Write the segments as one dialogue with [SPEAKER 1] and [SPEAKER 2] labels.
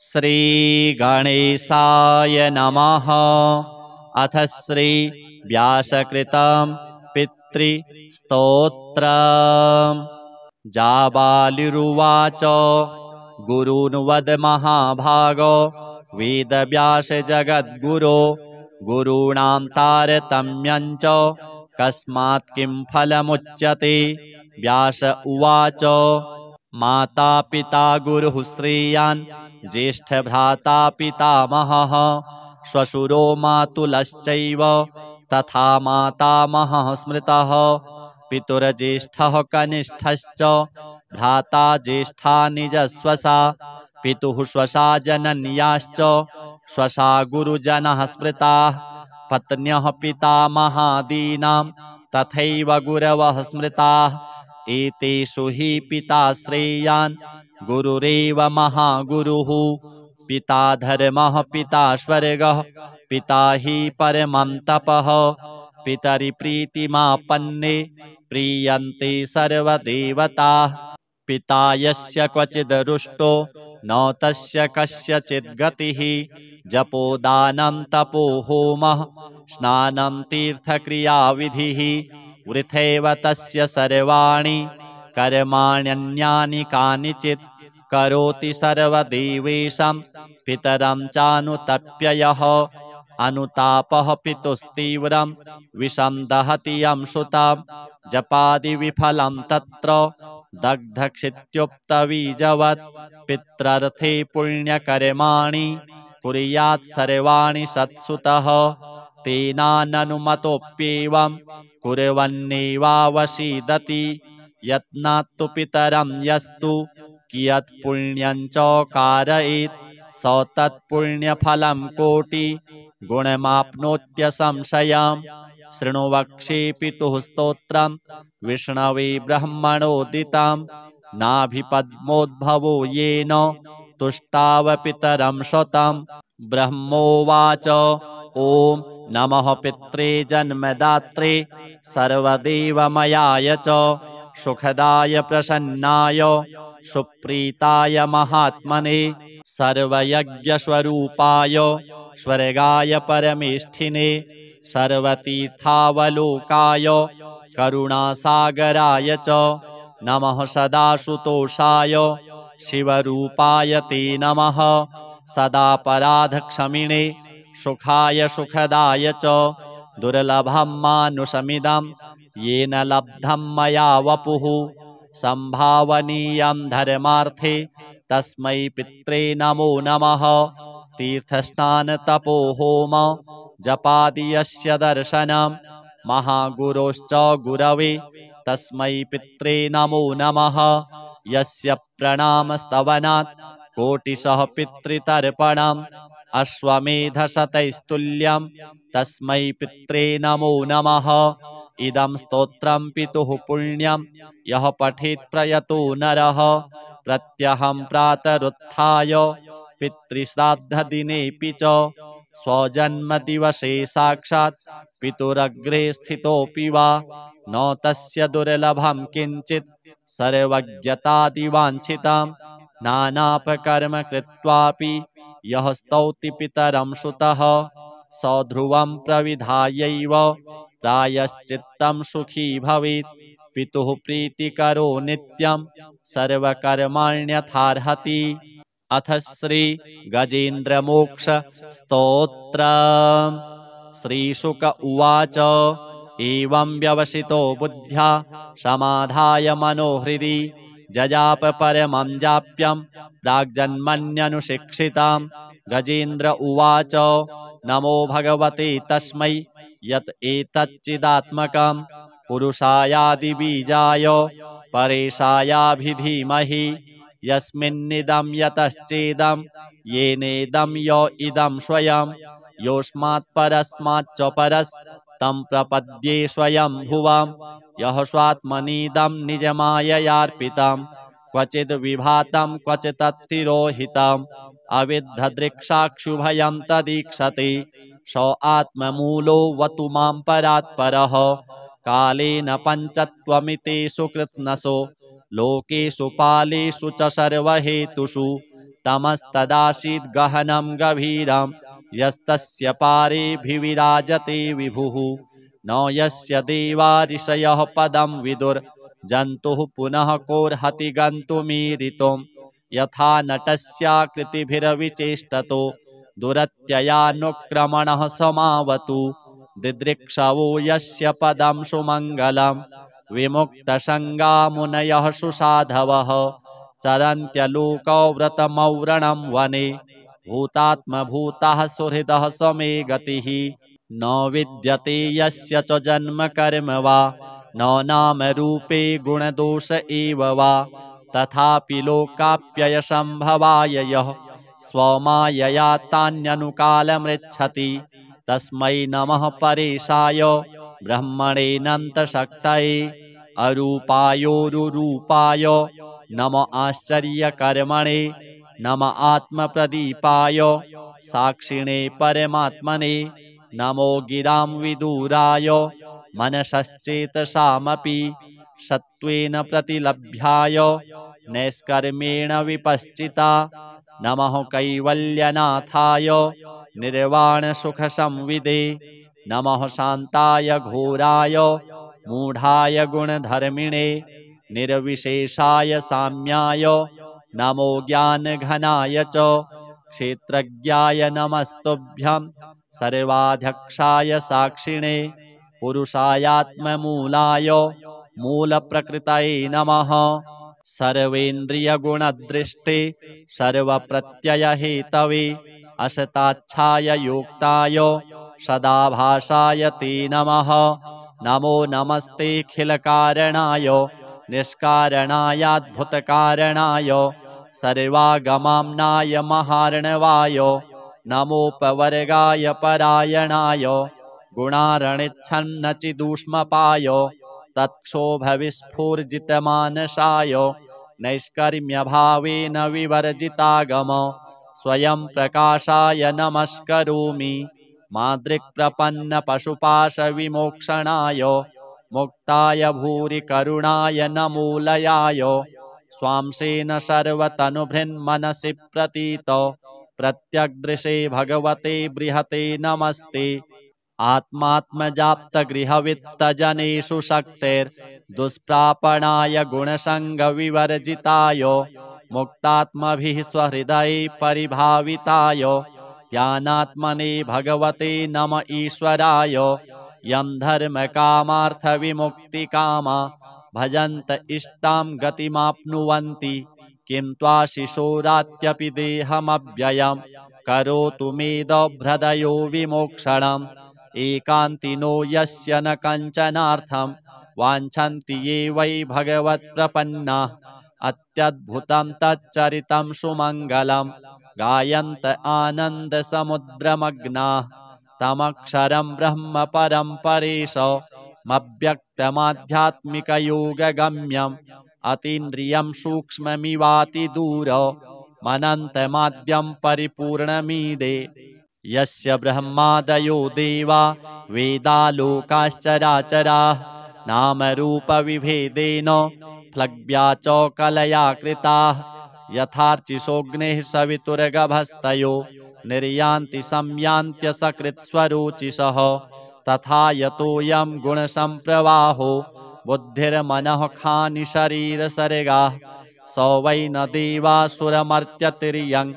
[SPEAKER 1] श्रीगणेशाय नमः। अथ श्री व्यासकृतं पितृस्तोत्रम्। जाबालिरुवाच गुरून् वद महाभागो वेदव्यास जगद्गुरो गुरूणां तारतम्यं च कस्मात् किं फलमुच्यते। व्यास उवाच माता पिता गुरुः श्रेयान् ज्येष्ठभ्राता पितामहः श्वशुरो मातुलश्चैव तथा मातामहः स्मृतः पितुर्ज्येष्ठः कनिष्ठश्च भ्राता ज्येष्ठा निजस्वसा पितुः स्वसा जनन्याश्च स्वसा गुरुजनः स्मृताः पत्न्यः पितामहादीनां तथैव गुरवः स्मृताः एतेषु हि पिता श्रेयान् गुरुरेव महागुरुः पिता धर्मः पिता स्वर्गः पिता हि परमं तपः पितरिप्रीतिमापन्ने प्रीयन्ते सर्वदेवताः पिता यस्य क्वचिद् रुष्टो न तस्य कस्यचित् गतिः जपोदानं तपो होमः स्नानं तीर्थक्रियाविधिः वृथैव तस्य सर्वाणि कर्माण्यन्यानि कानिचित् करोति सर्वदेवेशं पितरं चानुतप्य यः अनुतापः पितुस्तीव्रं विषं दहति यं सुतां जपादिविफलं तत्र दग्धक्षित्युक्तबीजवत् पित्रर्थे पुण्यकर्माणि कुर्यात् सर्वाणि सत्सुतः तेनाननुमतोऽप्येवं कुर्वन्नेवावसीदति यत्नात्तु पितरं यस्तु कियत् पुण्यं च कारयेत् स तत्पुण्यफलं कोटि गुणमाप्नोत्यसंशयम्। शृणु वक्ष्ये पितुः स्तोत्रं विष्णवे ब्रह्मणोदितं नाभिपद्मोद्भवो येन तुष्टाव पितरं शतं। ब्रह्मोवाच ॐ नमः पित्रे जन्मदात्रे सर्वदेवमयाय च सुखदाय प्रसन्नाय सुप्रीताय महात्मने सर्वयज्ञस्वरूपाय स्वर्गाय परमेष्ठिने सर्वतीर्थावलोकाय करुणासागराय च नमः सदाशुतोषाय शिवरूपाय ते नमः सदापराधक्षमिणे सुखाय सुखदाय च दुर्लभं मानुषमिदं येन लब्धं मया वपुः संभावनीयं धर्मार्थे तस्मै पित्रे नमो नमः। तीर्थस्नान तपो होम जपादि यस्य दर्शनं महागुरोश्च गुरवे तस्मै पित्रे नमो नमः। यस्य प्रणामस्तवनात् कोटिशः पितृतर्पणम् अश्वमेधशतैस्तुल्यं तस्मै पित्रे नमो नमः। इदं स्तोत्रं पितुः पुण्यं यः पठेत् प्रयतो नरः प्रत्यहं प्रातरुत्थाय पितृश्राद्धदिनेऽपि च स्वजन्मदिवसे साक्षात् पितुरग्रे स्थितोऽपि वा न तस्य दुर्लभं किञ्चित् सर्वज्ञतादिवाञ्छितं नानापकर्म कृत्वापि यः स्तौति पितरं सुतः स ध्रुवं प्रविधायैव प्रायश्चित्तं सुखी भवेत्। पितुः प्रीतिकरो नित्यं सर्वकर्माण्यथार्हति। अथ श्री गजेन्द्रमोक्ष स्तोत्रम्। श्रीशुक उवाच एवं व्यवसितो बुद्ध्या समाधाय मनोहृदि जजाप परमं जाप्यं प्राग्जन्मन्यनुशिक्षितां। गजेन्द्र उवाच नमो भगवते तस्मै यत् एतच्चिदात्मकं पुरुषायादिबीजाय परेशायाभिधीमहि यस्मिन्निदं यतश्चेदं येनेदं य इदं स्वयं योऽस्मात् परस्माच्च परस् तं प्रपद्ये स्वयं भुवं यः स्वात्मनीदं निजमाययार्पितं क्वचिद् विभातं क्वचित्तिरोहितम् अविद्धदृक्साक्षुभयं तदीक्षते स आत्ममूलो वतु मां परात्परः कालेन पञ्चत्वमितेषु कृत्स्नसो लोकेषु पालेषु च सर्वहेतुषु तमस्तदासीद् गहनं गभीरं यस्तस्य पारेभिविराजते विभुः न यस्य देवा ऋषयः पदं विदुर्जन्तुः पुनः कोर्हति गन्तुमीरितुं यथा नटस्याकृतिभिरविचेष्टतो दुरत्ययानुक्रमणः समावतु दिदृक्षवो यस्य पदं सुमङ्गलं विमुक्तसङ्गा मुनयः सुसाधवः चरन्त्यलोकव्रतमौरणं वने भूतात्मभूताः सुहृदः समे गतिः न विद्यते यस्य च जन्म कर्म वा न नाम रूपे गुणदोष एव वा तथापि लोकाप्ययसम्भवाय यः स्वमायया तान्यनुकालमृच्छति तस्मै नमः परेशाय ब्रह्मणेऽनन्तशक्तये अरूपायोरुरूपाय नम आश्चर्यकर्मणे नम आत्मप्रदीपाय साक्षिणे परमात्मने नमो गिरां विदुराय मनसश्चेतसामपि सत्त्वेन प्रतिलभ्याय नैष्कर्मेण विपश्चिता नमः कैवल्यनाथाय निर्वाणसुखसंविदे नमः शान्ताय घोराय मूढाय गुणधर्मिणे निर्विशेषाय साम्याय नमो ज्ञानघनाय च क्षेत्रज्ञाय नमस्तुभ्यं सर्वाध्यक्षाय साक्षिणे पुरुषायात्ममूलाय मूलप्रकृतये नमः सर्वेन्द्रियगुणदृष्टे सर्वप्रत्ययहेतवे असताच्छाय योक्ताय सदाभासाय ते नमः नमो नमस्तेऽखिलकारणाय निष्कारणायाद्भुतकारणाय सर्वागमाम्नाय महार्णवाय नमोपवर्गाय परायणाय गुणारणिच्छन्नचिदूष्मपाय तत्क्षोभविस्फूर्जितमानसाय नैष्कर्म्यभावेन विवर्जितागम स्वयं प्रकाशाय नमस्करोमि मादृक्प्रपन्नपशुपाशविमोक्षणाय मुक्ताय भूरि करुणाय नमोलयाय स्वांसेन सर्वतनुभृन्मनसि प्रतीत प्रत्यग्दृशे भगवते बृहते नमस्ते आत्मात्मजाप्तगृहवित्तजनेषु शक्तिर्दुष्प्रापणाय गुणसङ्गविवर्जिताय मुक्तात्मभिः स्वहृदये परिभाविताय ज्ञानात्मने भगवते नम ईश्वराय यं धर्मकामार्थविमुक्तिकामा भजन्त इष्टां गतिमाप्नुवन्ति किं त्वाशिशोरात्यपि देहमव्ययं करोतु मेदभ्रदयो विमोक्षणम् एकान्तिनो यस्य न कञ्चनार्थं वाञ्छन्ति ये वै भगवत्प्रपन्नाः अत्यद्भुतं तच्चरितं सुमङ्गलं गायन्त आनन्दसमुद्रमग्नाः तमक्षरं ब्रह्म परं परेशमव्यक्तमाध्यात्मिकयोगगम्यम् अतीन्द्रियं सूक्ष्ममिवातिदूर मनन्तमाद्यं परिपूर्णमीडे यस्य ब्रह्मादयो देवा वेदालोकाश्चराचराः नामरूपविभेदेन फ्लग्व्या च कलया कृताः यथार्चिषोऽग्निः सवितुर्गभस्तयो निर्यान्ति संयान्त्यसकृत्स्वरोचिषः तथा यतोऽयं गुणसम्प्रवाहो बुद्धिर्मनः खानि शरीरसर्गाः स वै न देवासुरमर्त्यतिर्यं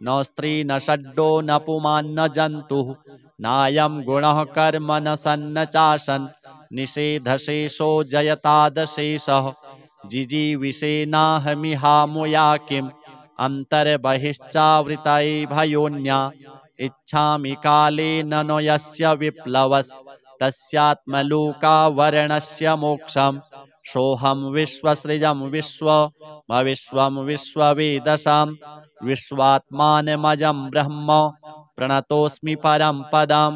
[SPEAKER 1] न स्त्री न षड्डो न पुमान् न जन्तुः नायं गुणः कर्म न सन्न चासन् निषेधशेषो जयतादशेषः जिजीविषेनाहमिहामुया किम् अन्तर्बहिश्चावृतये भयोन्या इच्छामि कालेन न यस्य विप्लवस्तस्यात्मलोकावरणस्य मोक्षं सोऽहं विश्वसृजं विश्वं विश्ववेदसां विश्वात्मानमजं ब्रह्म प्रणतोऽस्मि परं पदं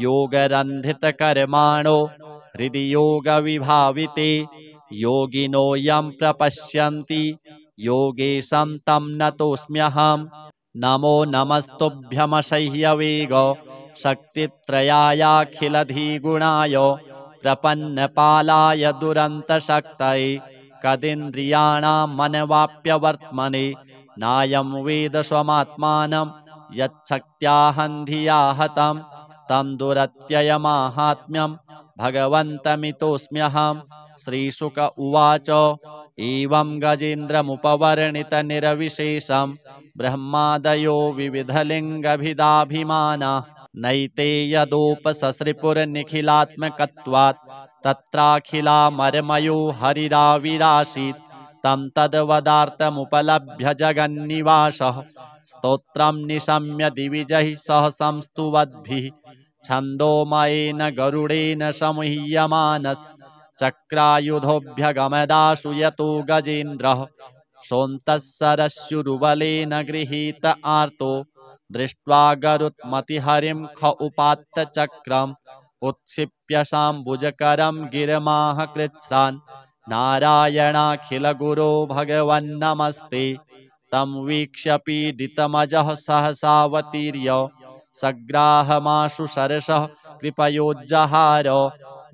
[SPEAKER 1] योगरन्धितकर्माणो हृदि योगविभाविते योगिनो यं प्रपश्यन्ति योगेशं तं नतोऽस्म्यहम् नमो नमस्तुभ्यमसह्यवेग शक्तित्रयायाखिलधिगुणाय प्रपन्नपालाय दुरन्तशक्तये कदिन्द्रियाणां मनवाप्यवर्त्मने नायं वेद स्वमात्मानं यच्छक्त्या हन्धिया हतं तं दुरत्ययमाहात्म्यं भगवन्तमितोऽस्म्यहम्। श्रीशुक उवाच एवं गजेन्द्रमुपवर्णितनिरविशेषं ब्रह्मादयो विविधलिङ्गभिदाभिमानाः नैते यदोपससृपुरनिखिलात्मकत्वात् तत्राखिलामरमयो हरिराविरासीत् तं तद्वदार्थमुपलभ्य जगन्निवासः स्तोत्रं निशम्य दिविजैः सह संस्तुवद्भिः छन्दोमयेन गरुडेन समुह्यमानश्चक्रायुधोऽभ्यगमदाशु यतो गजेन्द्रः सोऽन्तः सरस्युरुबलेन गृहीत आर्तो दृष्ट्वा गरुत्मतिहरिं ख उपात्तचक्रम् उत्क्षिप्य शाम्बुजकरं गिरमाह कृच्छ्रान् नारायणाखिलगुरो भगवन्नमस्ते तं वीक्ष्य पीडितमजः सहसावतीर्य सग्राहमाशु सरसः कृपयोज्जहार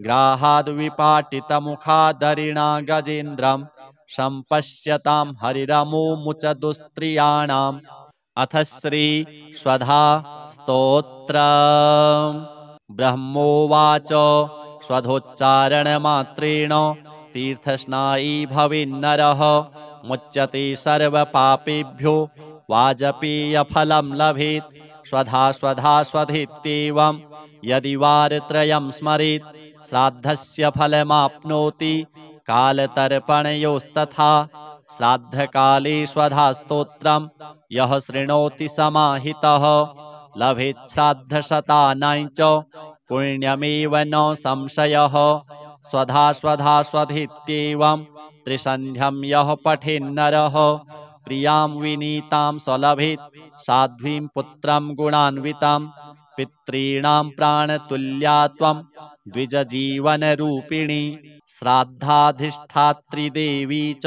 [SPEAKER 1] ग्राहाद्विपाटितमुखादरिणा गजेन्द्रं सम्पश्यतां हरिरमुमुच दुस्त्रियाणाम्। अथ श्री स्वधा स्तोत्रम्। ब्रह्मोवाच स्वधोच्चारणमात्रेण तीर्थस्नायी भवेन्नरः मुच्यते सर्वपापेभ्यो वाजपेयफलं लभेत्। स्वधा स्वधा स्वधेत्येवं यदि वारत्रयं स्मरेत् श्राद्धस्य फलमाप्नोति कालतर्पणयोस्तथा। श्राद्धकाले स्वधा स्तोत्रं यः शृणोति समाहितः लभेत् श्राद्धशतानां च पुण्यमेव न संशयः। स्वधा स्वधा स्वधेत्येवं त्रिसन्ध्यं यः पठेन्नरः प्रियां विनीतां स लभेत् साध्वीं पुत्रं गुणान्वितं। पितॄणां प्राणतुल्या त्वं द्विजजीवनरूपिणी श्राद्धाधिष्ठात्री देवी च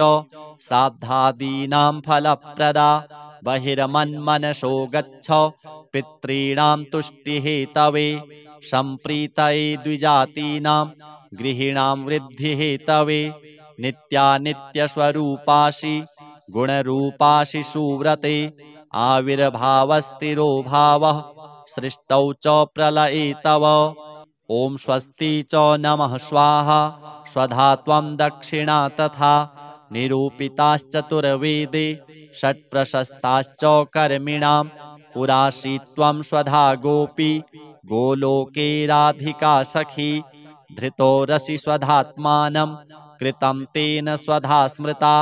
[SPEAKER 1] श्राद्धादीनां फलप्रदा। बहिर्मन्मनसो गच्छ पितॄणां तुष्टिहेतवे सम्प्रीतये द्विजातीनां गृहीणां वृद्धिहेतवे। नित्यानित्यस्वरूपासि गुणरूपासि सुव्रते आविर्भावस्थिरो भावः सृष्टौ च प्रलये तव। ॐ स्वस्ति च नमः स्वाहा स्वधा त्वं दक्षिणा तथा निरूपिताश्चतुर्वेदे षट्प्रशस्ताश्च कर्मिणां पुरासि त्वं स्वधा गोपी गोलोके राधिका सखी। धृतो रसि स्वधात्मानं कृतं तेन स्वधा स्मृता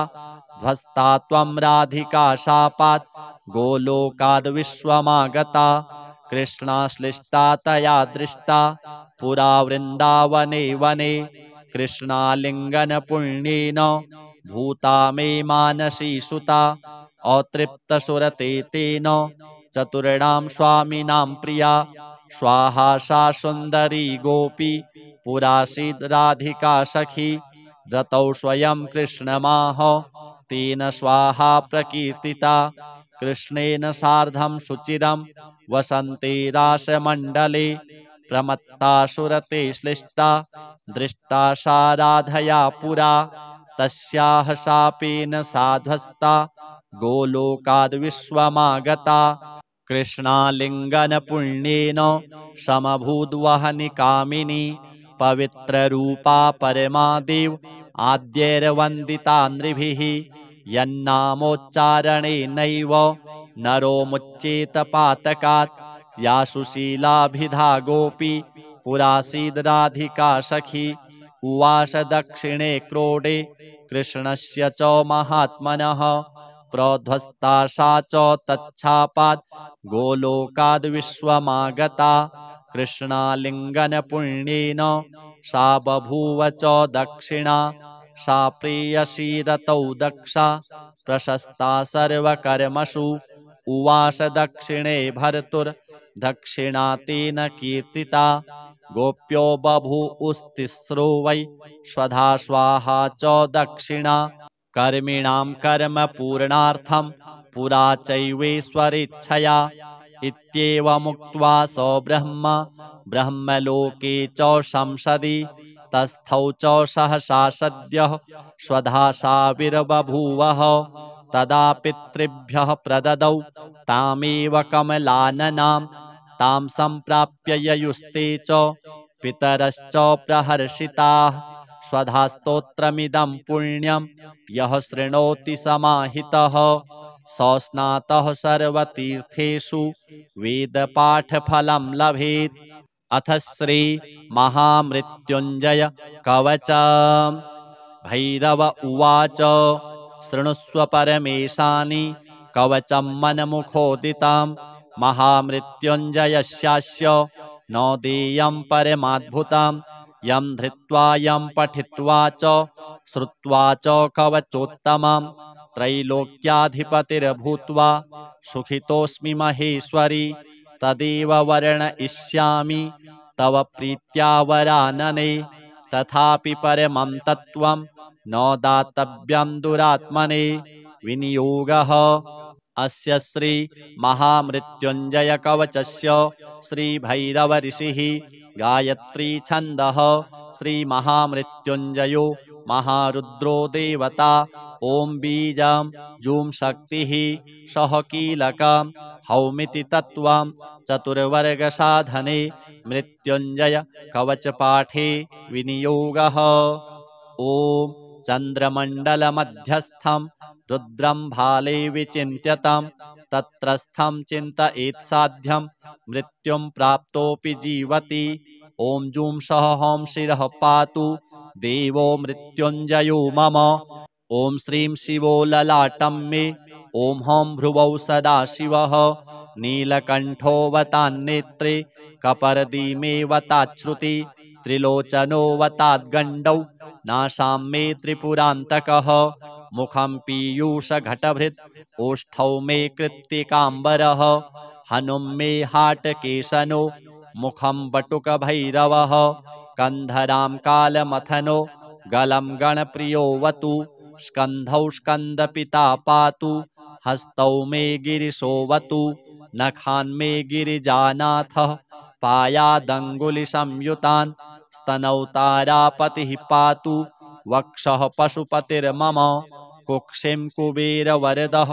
[SPEAKER 1] ध्वस्ता त्वं राधिका शापात् गोलोकाद्विश्वमागता। कृष्णाश्लिष्टा तया दृष्टा पुरा वृन्दावने वने कृष्णालिङ्गनपुण्येन भूता मे मानसी सुता। अतृप्तसुरते तेन चतुर्णां स्वामिनां प्रिया स्वाहा सा सुन्दरी गोपी पुरासीद् राधिका सखी। रतौ स्वयं कृष्णमाह तेन स्वाहा प्रकीर्तिता कृष्णेन सार्धं सुचिरं वसन्ते रासमण्डले प्रमत्ता सुरते श्लिष्टा दृष्टा सा राधया पुरा। तस्याः शापेन साध्वस्ता गोलोकाद्विश्वमागता कृष्णालिङ्गनपुण्येन समभूद्वहनि कामिनी पवित्ररूपा परमादेव आद्यैर्वन्दिता नृभिः। यन्नामोच्चारणेनैव नरो मुच्येत पातकात् या सुशीलाभिधा गोपी पुरासीद् राधिका सखी। उवास दक्षिणे क्रोडे कृष्णस्य च महात्मनः प्रोध्वस्ता सा च तच्छापात् गोलोकाद्विश्वमागता कृष्णालिङ्गनपुण्येन सा बभूव च दक्षिणा। सा प्रेयसी रतौ दक्षा प्रशस्ता सर्वकर्मसु। उवास दक्षिणे भर्तुर्दक्षिणा तेन कीर्तिता गोप्यो बभूवुस्तिस्रो वै स्वधा स्वाहा च दक्षिणा। कर्मिणां कर्म पूर्णार्थं पुरा चैवेश्वरेच्छया इत्येवमुक्त्वा स ब्रह्मा ब्रह्मलोके च संसदि तस्थौ च सहसा सद्यः स्वधा साविर्बभूवः। तदा पितृभ्यः प्रददौ तामेव कमलाननां तां सम्प्राप्य ययुस्ते च पितरश्च प्रहर्षिताः स्वधास्तोत्रमिदं पुण्यं यः शृणोति समाहितः स स्नातः सर्वतीर्थेषु वेदपाठफलं लभेत्। अथ श्री महामृत्युञ्जय कवच। भैरव उवाच शृणुष्व परमेशानि कवचं मनमुखोदितां महामृत्युञ्जयस्यास्य न देयं परमाद्भुतां यं धृत्वा यं पठित्वा च श्रुत्वा च कवचोत्तमं त्रैलोक्याधिपतिर्भूत्वा सुखितोऽस्मि महेश्वरी तदेव वर्णयिष्यामि तव प्रीत्या वरानने तथापि परमं तत्त्वं न दातव्यं दुरात्मने विनियोगः। अस्य श्री महामृत्युञ्जय कवचस्य श्री भैरव ऋषिः गायत्री छन्दः श्री महामृत्युञ्जयो महारुद्रो देवता ओम बीजं जूं शक्तिः सह कीलकं हौमिति तत्त्वं चतुर्वर्ग साधने मृत्युञ्जय कवच पाठे विनियोगः। ओम चन्द्रमण्डलमध्यस्थं रुद्रं भाले विचिन्त्यतं तत्रस्थं चिन्तयेत् साध्यं मृत्युं प्राप्तोऽपि जीवति। ओम जूं सह हौं शिरः पातु देवो मृत्युञ्जयो मम। ओम श्रीं शिवो ललाटं मे ओम हौं भ्रुवौ सदाशिवः नीलकण्ठोऽवतान्नेत्रे कपर्दीमेवताच्छ्रुति त्रिलोचनोऽवताद्गण्डौ नासां मे त्रिपुरान्तकः मुखं पीयूषघटभृत् ओष्ठौ मे कृत्तिकाम्बरः हनुं मे हाटकेशनो मुखं बटुकभैरवः कन्धरां कालमथनो गलं गणप्रियोऽवतु स्कन्धौ स्कन्दपिता पातु हस्तौ मे गिरिशोऽवतु नखान् मे गिरिजानाथः पायादङ्गुलिसंयुतान् स्तनौ तारापतिः पातु वक्षः पशुपतिर्मम कुक्षिं कुबेरवरदः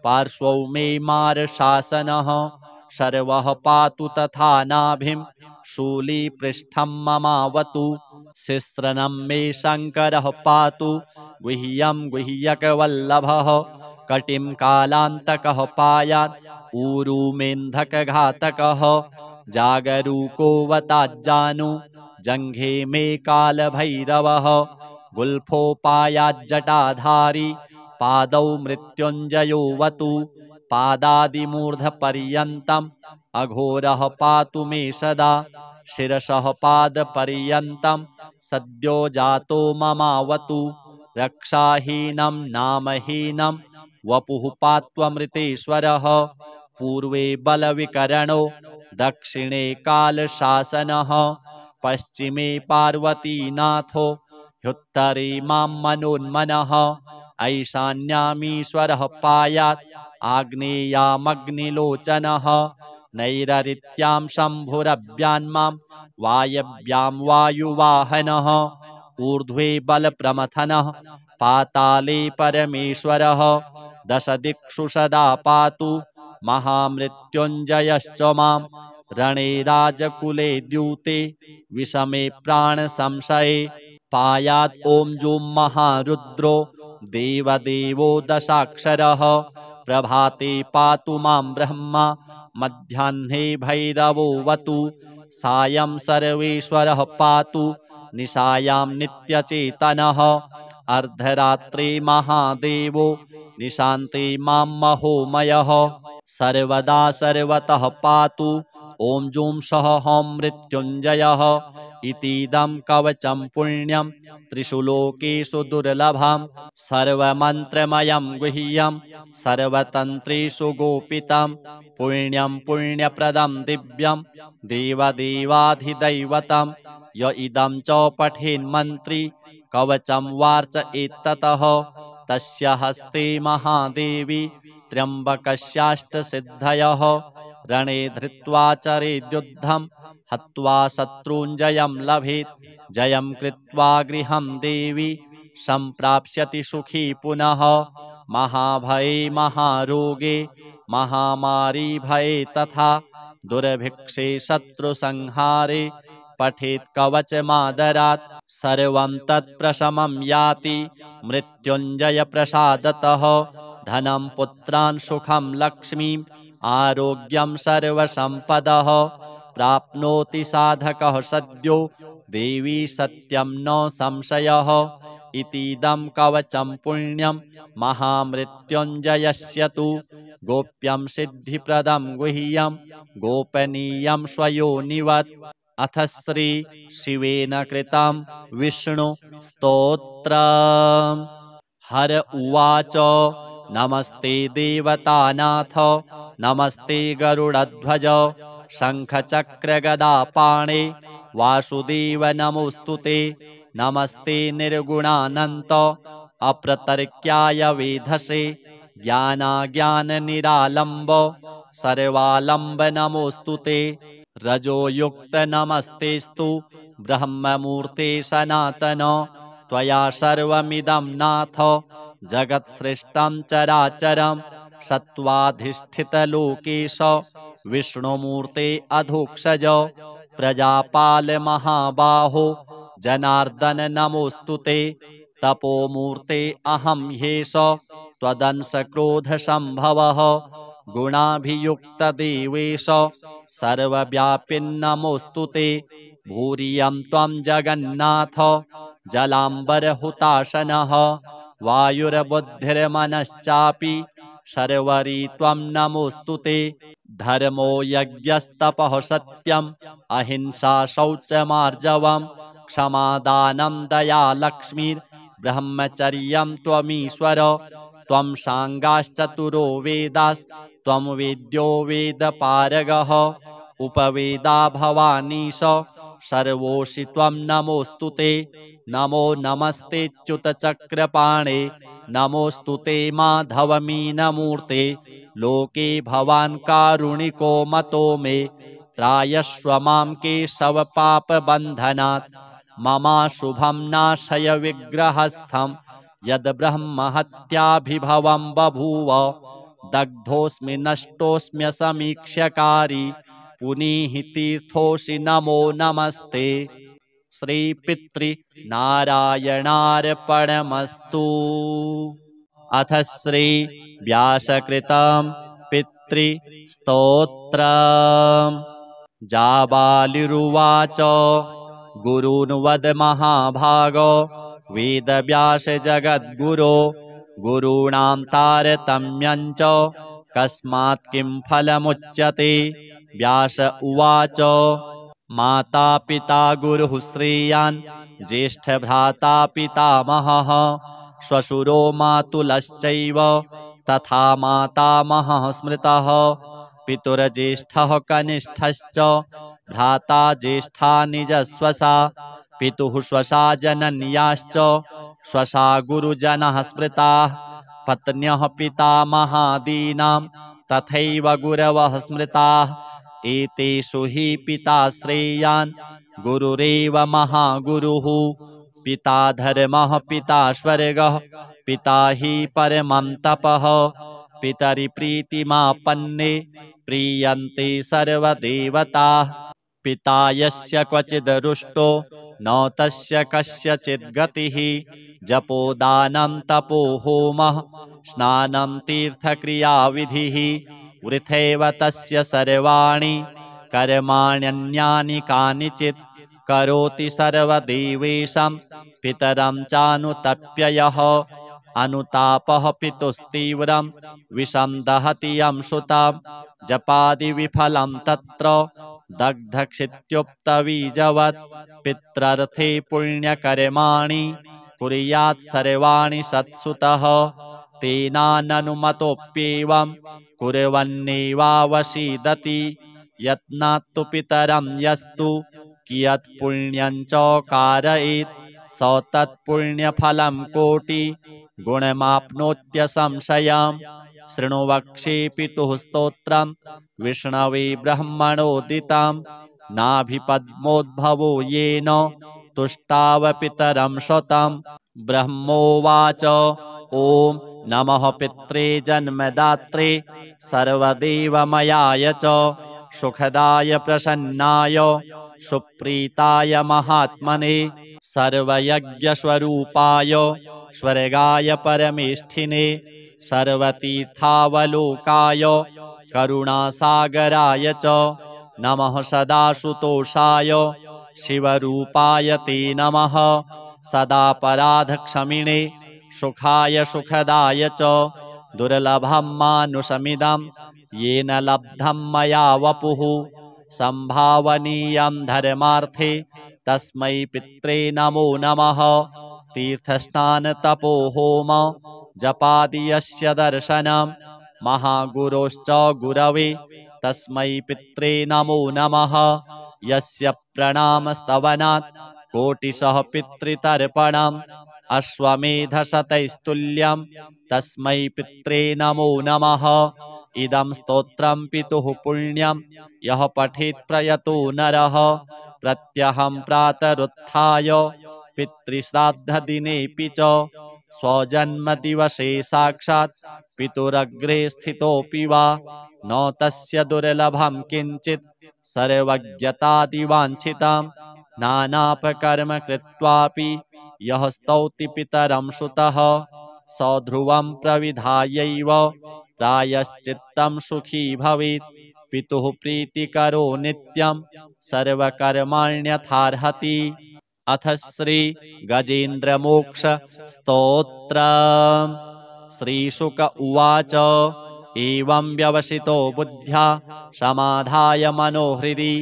[SPEAKER 1] पार्श्वौ मे मारशासनः सर्वः पातु तथा नाभिं शूलीपृष्ठं ममावतु शिश्रनं मे शङ्करः पातु गुह्यं गुह्यकवल्लभः कटिं कालान्तकः पायात् ऊरू मेन्धकघातकः जागरूकोऽवताज्जानु जङ्घे मे कालभैरवः गुल्फोपायाज्जटाधारी पादौ मृत्युञ्जयोऽवतु पादादिमूर्धपर्यन्तम् अघोरः पातु मे सदा शिरसः पादपर्यन्तं सद्यो जातो ममावतु रक्षाहीनं नामहीनं वपुः पात्वमृतेश्वरः पूर्वे बलविकरणो दक्षिणे कालशासनः पश्चिमे पार्वतीनाथो ह्युत्तरे मां मनोन्मनः ऐशान्यामीश्वरः पायात् आग्नेयामग्निलोचनः नैररित्यां शम्भुरभ्यान्मां वायव्यां वायुवाहनः ऊर्ध्वे बलप्रमथनः पाताले परमेश्वरः दशदिक्षु सदा पातु महामृत्युञ्जयश्च मां रणे राजकुले द्यूते विषमे प्राणसंशये पायात् ॐ जूं महारुद्रो देवदेवो दशाक्षरः प्रभाते पातु मां ब्रह्मा मध्याह्ने भैरवोऽवतु सायं सर्वेश्वरः पातु निशायां नित्यचेतनः अर्धरात्रे महादेवो निशान्ते मां महोमयः सर्वदा सर्वतः पातु ॐ जूं सः हौं मृत्युञ्जयः इतीदं कवचं पुण्यं त्रिषु लोकेषु दुर्लभं सर्वमन्त्रमयं गुह्यं सर्वतन्त्रेषु गोपितं पुण्यं पुण्यप्रदं दिव्यं देवदेवाधिदैवतं य इदं च पठेन्मन्त्री कवचं वार्चयेत्ततः तस्य हस्ते महादेवी त्र्यम्बकस्याष्टसिद्धयः रणे धृत्वा चरेद्युद्धं हत्वा शत्रूञ्जयं लभेत् जयं कृत्वा गृहं देवी सम्प्राप्स्यति सुखी पुनः महाभये महारोगे महामारी भये तथा दुर्भिक्षे शत्रुसंहारे पठेत् कवचमादरात् सर्वं तत्प्रशमं याति मृत्युञ्जय प्रसादतः धनं पुत्रान् सुखं लक्ष्मीम् आरोग्यं सर्वसम्पदः प्राप्नोति साधकः सद्यो देवी सत्यं न संशयः इतीदं कवचं पुण्यं महामृत्युञ्जयस्य तु गोप्यं सिद्धिप्रदं गुह्यं गोपनीयं स्वयोनिवत् अथ श्री शिवेन कृतं विष्णु स्तोत्रम् हर उवाच नमस्ते देवतानाथ नमस्ते गरुडध्वज शङ्खचक्रगदापाणे वासुदेव नमोऽस्तुते नमस्ते निर्गुणानन्त अप्रतर्क्याय वेधसे ज्ञानाज्ञाननिरालम्ब सर्वालम्ब नमोऽस्तुते रजोयुक्त नमस्तेस्तु ब्रह्ममूर्ते सनातन त्वया सर्वमिदं नाथ जगत्सृष्टं चराचरं सत्त्वाधिष्ठितलोकेश विष्णुमूर्ते अधोक्षज प्रजापाल महाबाहो जनार्दन नमोऽस्तुते तपोमूर्ते अहं ह्येष त्वदंशक्रोधसम्भवः गुणाभियुक्तदेवेश सर्वव्यापिन्नमोऽस्तुते भूरियं त्वं जगन्नाथ जलाम्बरहुताशनः वायुर्बुद्धिर्मनश्चापि सर्वरी त्वं नमोऽस्तुते धर्मो यज्ञस्तपः सत्यम् अहिंसा शौचमार्जवम् क्षमादानं दया लक्ष्मीर्ब्रह्मचर्यं त्वमीश्वर त्वं साङ्गाश्चतुरो वेदास्त्वं वेद्यो वेदपारगः उपवेदा भवानीश सर्वोषि त्वं नमोऽस्तुते नमो नमस्तेऽच्युतचक्रपाणे नमोऽस्तुते माधवमीनमूर्ते लोके भवान् कारुणिको मतो मे त्रायस्व मां केशवपापबन्धनात् ममाशुभं नाशय विग्रहस्थं यद्ब्रह्महत्याभिभवं बभूव दग्धोऽस्मि नष्टोऽस्म्यसमीक्ष्यकारी पुनीः तीर्थोऽसि नमो नमस्ते श्रीपितृनारायणार्पणमस्तु अथ श्री व्यासकृतं पितृस्तोत्रम् जाबालिरुवाच गुरून् वद महाभागो वेदव्यास जगद्गुरो गुरूणां तारतम्यं च कस्मात् किं फलमुच्यते व्यास उवाच माता पिता गुरुः श्रेयान् ज्येष्ठभ्राता पितामहः श्वशुरो मातुलश्चैव तथा मातामहः स्मृतः पितुर्ज्येष्ठः कनिष्ठश्च भ्राता ज्येष्ठा निजस्वसा पितुः स्वसा जनन्याश्च स्वसा गुरुजनः स्मृताः पत्न्यः पितामहादीनां तथैव गुरवः स्मृताः एतेषु हि पिता श्रेयान् गुरुरेव महागुरुः पिता धर्मः पिता स्वर्गः पिता हि परमं तपः पितरिप्रीतिमापन्ने प्रीयन्ते सर्वदेवताः पिता यस्य क्वचिद् रुष्टो न तस्य कस्यचिद् गतिः जपोदानं तपो होमः स्नानं तीर्थक्रियाविधिः वृथैव तस्य सर्वाणि कर्माण्यन्यानि कानिचित् करोति सर्वदेवेशं पितरं चानुतप्य यः अनुतापः पितुस्तीव्रं विषं दहति यं सुतं जपादिविफलं तत्र दग्धक्षित्युक्तबीजवत् पित्रर्थे पुण्यकर्माणि कुर्यात् सर्वाणि सत्सुतः तेनाननुमतोऽप्येवं कुर्वन्नेवावसीदति यत्नात्तु पितरं यस्तु कियत् पुण्यं च कारयेत् स तत्पुण्यफलं कोटि गुणमाप्नोत्यसंशयम् शृणु वक्ष्ये पितुः स्तोत्रं विष्णवे ब्रह्मणोदितं नाभिपद्मोद्भवो येन तुष्टाव पितरं शतं ब्रह्मोवाच ॐ नमः पित्रे जन्मदात्रे सर्वदेवमयाय च सुखदाय प्रसन्नाय सुप्रीताय महात्मने सर्वयज्ञस्वरूपाय स्वर्गाय परमेष्ठिने सर्वतीर्थावलोकाय करुणासागराय च नमः सदाशुतोषाय शिवरूपाय ते नमः सदापराधक्षमिणे सुखाय सुखदाय च दुर्लभं मानुषमिदं येन लब्धं मया वपुः संभावनीयं धर्मार्थे तस्मै पित्रे नमो नमः तीर्थस्नानतपोहोम जपादि यस्य दर्शनं महागुरोश्च गुरवे तस्मै पित्रे नमो नमः यस्य प्रणामस्तवनात् कोटिशः पितृतर्पणम् अश्वमेधशतैस्तुल्यं तस्मै पित्रे नमो नमः इदं स्तोत्रं पितुः पुण्यं यः पठेत् प्रयतो नरः प्रत्यहं प्रातरुत्थाय पितृश्राद्धदिनेऽपि च स्वजन्मदिवसे साक्षात् पितुरग्रे स्थितोऽपि वा न तस्य दुर्लभं किञ्चित् सर्वज्ञतादिवाञ्छितां नानापकर्म कृत्वापि यः स्तौति पितरं सुतः स ध्रुवं प्रविधायैव प्रायश्चित्तं सुखी भवेत् पितुः प्रीतिकरो नित्यं सर्वकर्माण्यथार्हति अथ श्री गजेन्द्रमोक्ष स्तोत्र श्रीशुक उवाच एवं व्यवसितो बुद्ध्या समाधाय मनोहृदि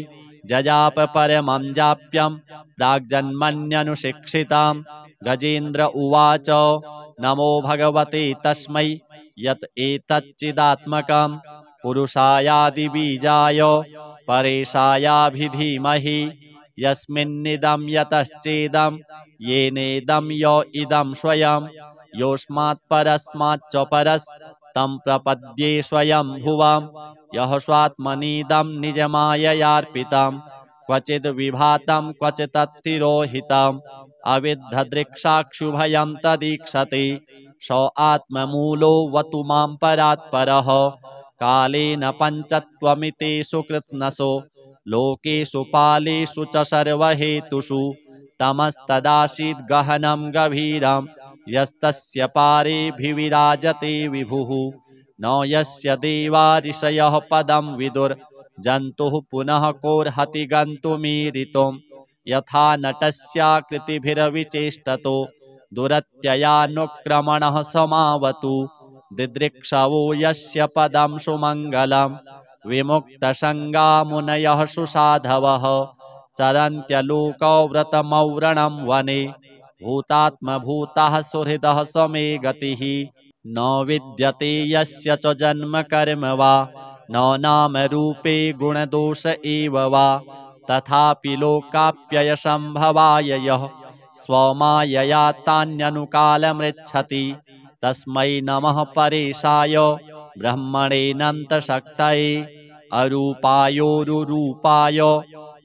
[SPEAKER 1] जजाप परमं जाप्यं प्राग्जन्मन्यनुशिक्षितां गजेन्द्र उवाच नमो भगवते तस्मै यत् एतच्चिदात्मकं पुरुषायादिबीजाय परेशायाभिधीमहि यस्मिन्निदं यतश्चेदं येनेदं य इदं स्वयं योऽस्मात् परस्माच्च परस्तं प्रपद्ये स्वयं भुवं यः स्वात्मनीदं निजमाययार्पितं क्वचिद् विभातं क्वचित्तिरोहितम् अविद्धदृक्साक्षुभयं तदीक्षते स आत्ममूलो वतु मां परात्परः कालेन पञ्चत्वमितेषु कृत्स्नसो लोकेषु पालेषु च सर्वहेतुषु तमस्तदासीद् गहनं गभीरं यस्तस्य पारेऽभिविराजते विभुः न यस्य देवा ऋषयः पदं विदुर्जन्तुः पुनः कोर्हति गन्तुमीरितुम् यथा नटस्याकृतिभिरविचेष्टतो दुरत्ययानुक्रमणः समावतु दिदृक्षवो यस्य पदं सुमङ्गलं विमुक्तसङ्गा मुनयः सुसाधवः चरन्त्यलोकव्रतमौरणं वने भूतात्मभूतः सुहृदः समे गतिः न विद्यते यस्य च जन्म कर्म वा न नाम रूपे गुणदोष एव वा तथापि लोकाप्ययसम्भवाय यः स्वमायया तान्यनुकालमृच्छति तस्मै नमः परेशाय ब्रह्मणेऽनन्तशक्तये अरूपायोरुरूपाय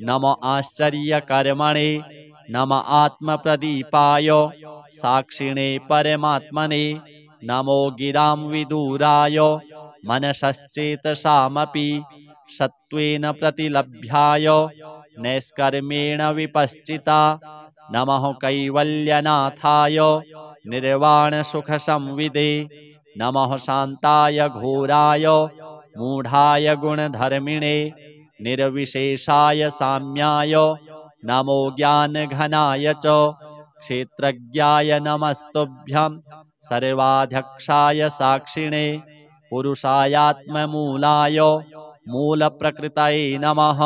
[SPEAKER 1] नम आश्चर्यकर्मणे नम आत्मप्रदीपाय साक्षिणे परमात्मने नमो गिरां विदुराय मनसश्चेतसामपि सत्त्वेन प्रतिलभ्याय नैष्कर्मेण विपश्चिता नमः कैवल्यनाथाय निर्वाणसुखसंविदे नमः शान्ताय घोराय मूढाय गुणधर्मिणे निर्विशेषाय साम्याय नमो ज्ञानघनाय च क्षेत्रज्ञाय नमस्तुभ्यं सर्वाध्यक्षाय साक्षिणे पुरुषायात्ममूलाय मूलप्रकृतये नमः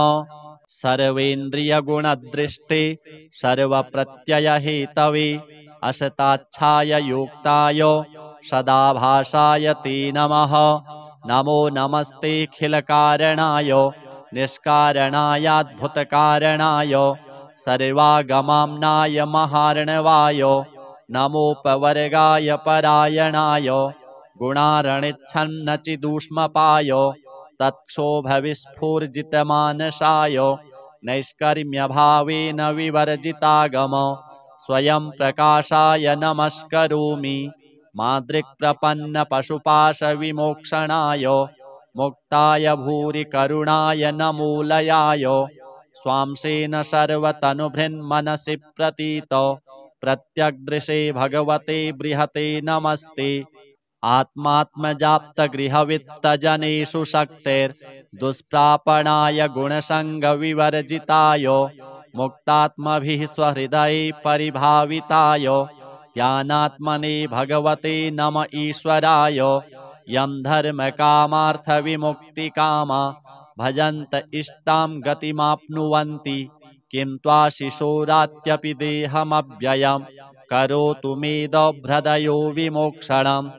[SPEAKER 1] सर्वेन्द्रियगुणदृष्टे सर्वप्रत्ययहेतवे असताच्छाय योक्ताय सदाभासाय ते नमः नमो नमस्तेऽखिलकारणाय निष्कारणायाद्भुतकारणाय सर्वागमाम्नाय महार्णवाय नमोपवर्गाय परायणाय गुणारणिच्छन्नचिदूष्मपाय तत्क्षोभविस्फूर्जितमानसाय नैष्कर्म्यभावेन विवर्जितागम स्वयं प्रकाशाय नमस्करोमि मादृक्प्रपन्नपशुपाशविमोक्षणाय मुक्ताय भूरि करुणाय नमोलयाय स्वांसेन सर्वतनुभृन्मनसि प्रतीतो प्रत्यग्दृशे भगवते बृहते नमस्ते आत्मात्मजाप्तगृहवित्तजनेषु शक्तिर्दुष्प्रापणाय गुणसङ्गविवर्जिताय मुक्तात्मभिः स्वहृदये परिभाविताय ज्ञानात्मने भगवते नम ईश्वराय यं धर्मकामार्थविमुक्तिकामा भजन्त इष्टां गतिमाप्नुवन्ति किं त्वाशिशोरात्यपि देहमव्ययं करोतु मेदभ्रदयो विमोक्षणम्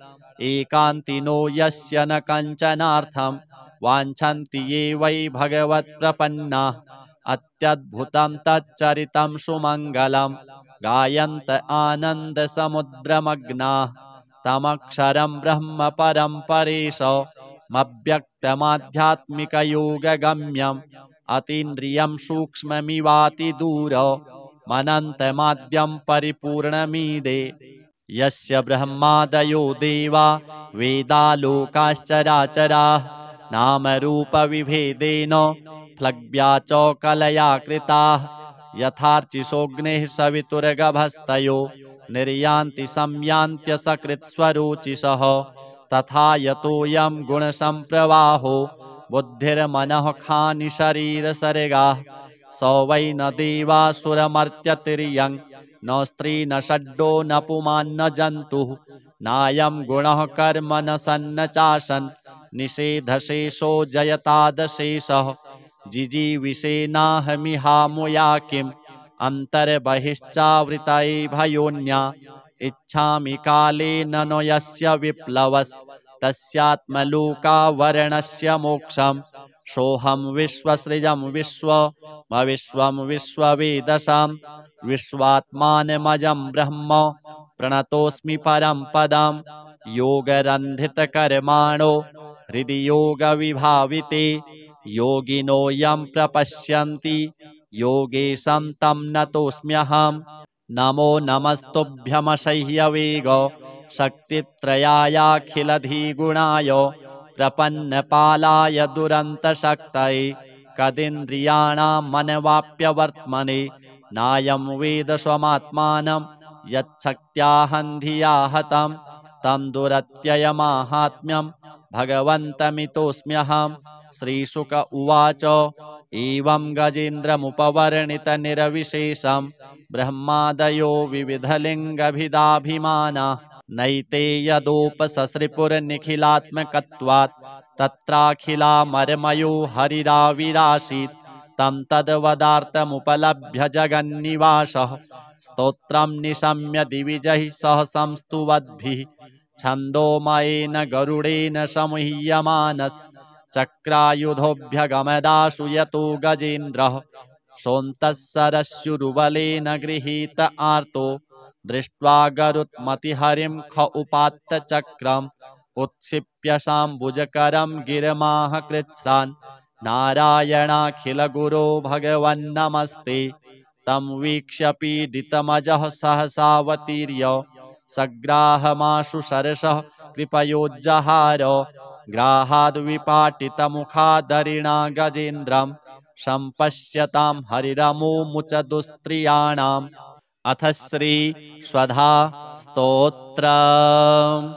[SPEAKER 1] एकान्तिनो यस्य न कञ्चनार्थं वाञ्छन्ति ये वै भगवत्प्रपन्नाः अत्यद्भुतं तच्चरितं सुमङ्गलं गायन्त आनन्दसमुद्रमग्नाः तमक्षरं ब्रह्म परं परेशमव्यक्तमाध्यात्मिकयोगगम्यम् अतीन्द्रियं सूक्ष्ममिवातिदूर मनन्तमाद्यं परिपूर्णमीडे यस्य ब्रह्मादयो देवा वेदालोकाश्चराचराः नामरूपविभेदेन फ्लग्व्या च कलया कृताः यथार्चिषोऽग्निः सवितुर्गभस्तयो निर्यान्ति संयान्त्यसकृत्स्वरोचिषः तथा यतोऽयं गुणसम्प्रवाहो बुद्धिर्मनः खानि शरीरसर्गाः स वै न देवासुरमर्त्यतिर्यं न स्त्री न षड्डो न पुमान् न जन्तुः नायं गुणः कर्म न सन्न चासन् निषेधशेषो जयतादशेषः जिजीविषेनाहमिहामुया किम् अन्तर्बहिश्चावृतये भयोन्या इच्छामि कालेन नो यस्य विप्लवस्तस्यात्मलोकावरणस्य मोक्षम् सोऽहं विश्वसृजं विश्वमविश्वं विश्ववेदसां विश्वात्मानमजं ब्रह्म प्रणतोऽस्मि परं पदं योगरन्धितकर्माणो हृदि योगविभाविते योगिनो यं प्रपश्यन्ति योगेशं तं नतोऽस्म्यहम् नमो नमस्तुभ्यमसह्यवेग शक्तित्रयायाखिलधिगुणाय प्रपन्नपालाय दुरन्तशक्तये कदिन्द्रियाणां मनवाप्यवर्त्मने नायं वेद स्वमात्मानं यच्छक्त्याहं धिया हतं तं दुरत्ययमाहात्म्यं भगवन्तमितोऽस्म्यहं श्रीशुक उवाच एवं गजेन्द्रमुपवर्णितनिरविशेषं ब्रह्मादयो विविधलिङ्गभिदाभिमानाः नैते यदोपससृपुरनिखिलात्मकत्वात् तत्राखिलामरमयो हरिराविरासीत् तं तद्वदार्थमुपलभ्य जगन्निवासः स्तोत्रं निशम्य दिविजैः सह संस्तुवद्भिः छन्दोमयेन गरुडेन समुह्यमानस् चक्रायुधोऽभ्यगमदाशु यतो गजेन्द्रः सोऽन्तःसरस्युरुबलेन गृहीत आर्तो दृष्ट्वा गरुत्मतिहरिं ख उपात्त चक्रम् उत्क्षिप्य शाम्बुजकरं गिरमाह कृच्छ्रान् नारायणाखिलगुरो भगवन्नमस्ते तं वीक्ष्य पीडितमजः सहसावतीर्य सग्राहमाशु सरसः कृपयोज्जहार ग्राहाद्विपाटितमुखादरिणा गजेन्द्रं सम्पश्यतां हरिरमुमुच दुस्त्रियाणाम् अथ श्री स्वधा स्तोत्रम्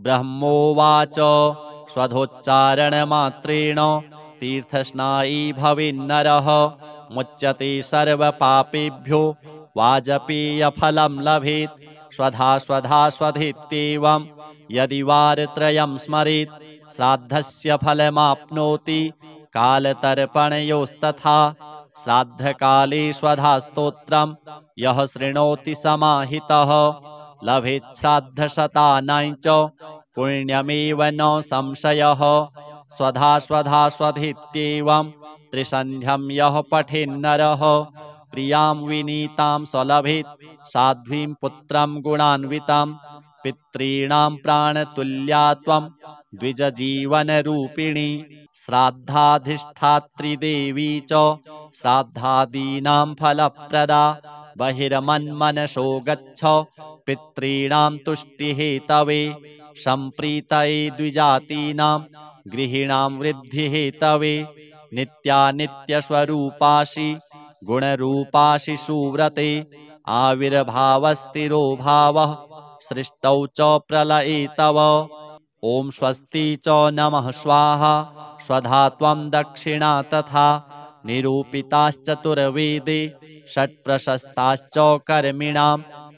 [SPEAKER 1] ब्रह्मोवाच स्वधोच्चारणमात्रेण तीर्थस्नायी भवेन्नरः मुच्यते सर्वपापेभ्यो वाजपेयफलं लभेत् स्वधा स्वधा स्वधेत्येवं यदि वारत्रयं स्मरेत् श्राद्धस्य फलमाप्नोति कालतर्पणयोस्तथा श्राद्धकाले स्वधा स्तोत्रं यः शृणोति समाहितः लभेत् श्राद्धशतानां च पुण्यमेव न संशयः स्वधा स्वधा स्वधेत्येवं त्रिसन्ध्यं यः पठेन्नरः प्रियां विनीतां सलभेत् साध्वीं पुत्रं गुणान्वितां पितॄणां प्राणतुल्या त्वं द्विजजीवनरूपिणी श्राद्धाधिष्ठात्री देवी च श्राद्धादीनां फलप्रदा बहिर्मन्मनसो गच्छ पितॄणां तुष्टिहेतवे सम्प्रीतये द्विजातीनां गृहीणां वृद्धिहेतवे नित्यानित्यस्वरूपासि गुणरूपासि सुव्रते आविर्भावस्थिरो भावः सृष्टौ च प्रलये तव ॐ स्वस्ति च नमः स्वाहा स्वधा त्वं दक्षिणा तथा निरूपिताश्चतुर्वेदे षट्प्रशस्ताश्च कर्मिणां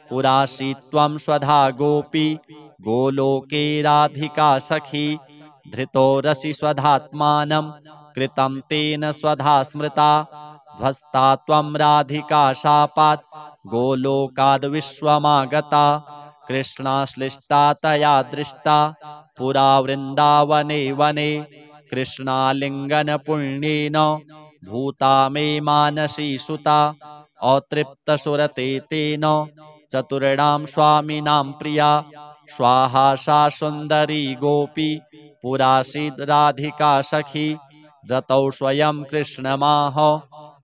[SPEAKER 1] पुरासि त्वं स्वधा गोपी गोलोके राधिका सखी धृतो रसि स्वधात्मानं कृतं तेन स्वधा स्मृता ध्वस्ता त्वं राधिका शापात् गोलोकाद् विश्वमागता कृष्णाश्लिष्टा तया दृष्टा पुरा वृन्दावने वने कृष्णालिङ्गनपुण्येन भूता मे मानसी सुता अतृप्तसुरते तेन चतुर्णां स्वामिनां प्रिया स्वाहा सा सुन्दरी गोपी पुरासीद् राधिका सखी रतौ स्वयं कृष्णमाह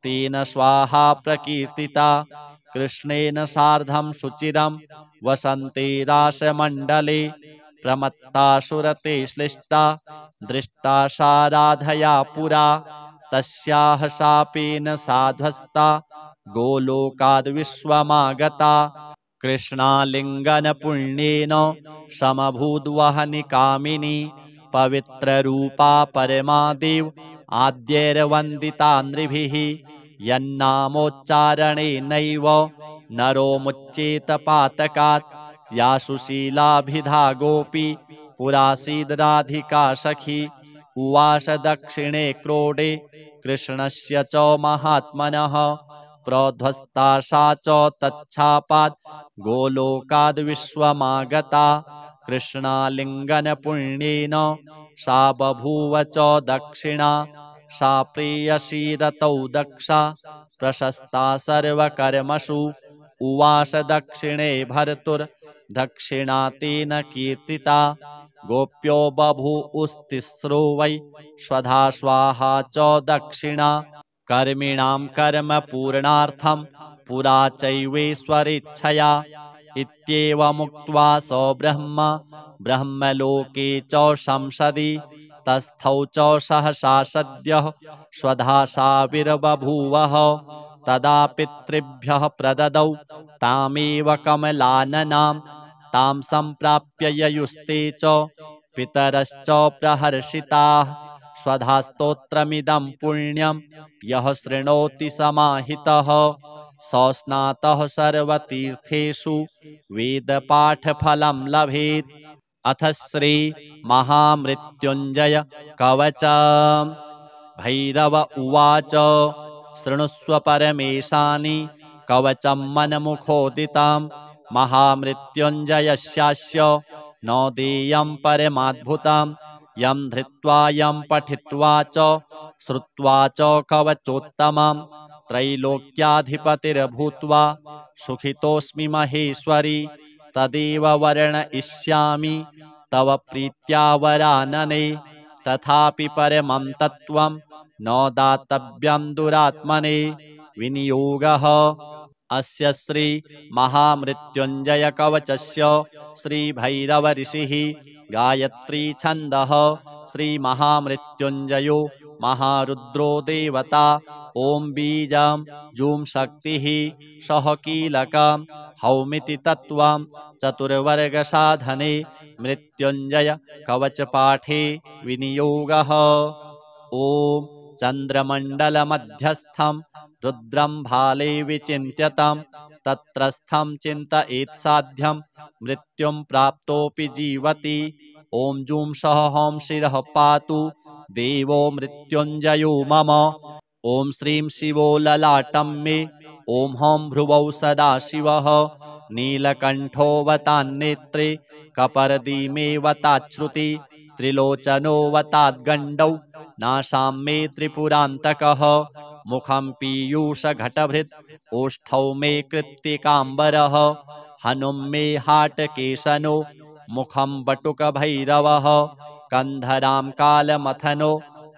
[SPEAKER 1] तेन स्वाहा प्रकीर्तिता कृष्णेन सार्धं सुचिरं वसन्ते रासमण्डले प्रमत्तासुरते श्लिष्टा दृष्टा सा राधया पुरा तस्याः शापेन साध्वस्ता गोलोकाद् विश्वमागता कृष्णालिङ्गनपुण्येन समभूद्वहनि कामिनी पवित्ररूपा परमादेव आद्यैर्वन्दिता नृभिः यन्नामोच्चारणेनैव नरो मुच्येत पातकात् या सुशीलाभिधा गोपी पुरासीद् राधिका सखी उवास दक्षिणे क्रोडे कृष्णस्य च महात्मनः प्रोध्वस्ता सा च तच्छापात् गोलोकाद् विश्वमागता कृष्णालिङ्गनपुण्येन सा बभूव च दक्षिणा सा प्रेयसी रतौ दक्षा प्रशस्ता सर्वकर्मसु उवास दक्षिणे भर्तुर्दक्षिणा तेन कीर्तिता गोप्यो बभूवुस्तिस्रो वै स्वधा स्वाहा च दक्षिणा कर्मिणां कर्म पूर्णार्थं पुरा चैवेश्वरेच्छया इत्येवमुक्त्वा स ब्रह्मलोके च संसदि तस्थौ च सहसा सद्यः स्वधा साविर्बभूवः तदा पितृभ्यः प्रददौ तामेव कमलाननां तां सम्प्राप्य ययुस्ते च पितरश्च प्रहर्षिताः स्वधा स्तोत्रमिदं पुण्यं यः शृणोति समाहितः स स्नातः सर्वतीर्थेषु वेदपाठफलं लभेत् अथ श्री महामृत्युञ्जय कवच भैरव उवाच शृणुष्व परमेशानि कवचं मनमुखोदितं महामृत्युञ्जयस्यास्य न देयं परमाद्भुतं यं धृत्वा यं पठित्वा च श्रुत्वा च कवचोत्तमं त्रैलोक्याधिपतिर्भूत्वा सुखितोऽस्मि महेश्वरि तदेव वर्णयिष्यामि तव प्रीत्या वरानने तथापि परमं तत्त्वं न दातव्यं दुरात्मने विनियोगः अस्य श्री महामृत्युञ्जय कवचस्य श्री भैरव ऋषिः गायत्री छन्दः श्री महामृत्युञ्जयो महारुद्रो देवता ॐ बीजं जूं शक्तिः सह कीलकं हौमिति तत्त्वं चतुर्वर्गसाधने मृत्युञ्जय कवचपाठे विनियोगः ॐ चन्द्रमण्डलमध्यस्थं रुद्रं भाले विचिन्त्यतं तत्रस्थं चिन्तयेत्साध्यं मृत्युं प्राप्तोऽपि जीवति ॐ जूं सह हं शिरः पातु देवो मृत्युञ्जयो मम ॐ श्रीं शिवो ललाटं मे ॐ हं भ्रुवौ सदाशिवः नीलकण्ठोऽवतान्नेत्रे कपर्दीमेऽवताच्छ्रुति त्रिलोचनोऽवताद्गण्डौ नासां मे त्रिपुरान्तकः मुखं पीयूषघटभृत् ओष्ठौ मे कृत्तिकाम्बरः हनुं मे हाटकेशनो मुखं बटुकभैरवः कन्धरां कालमथनो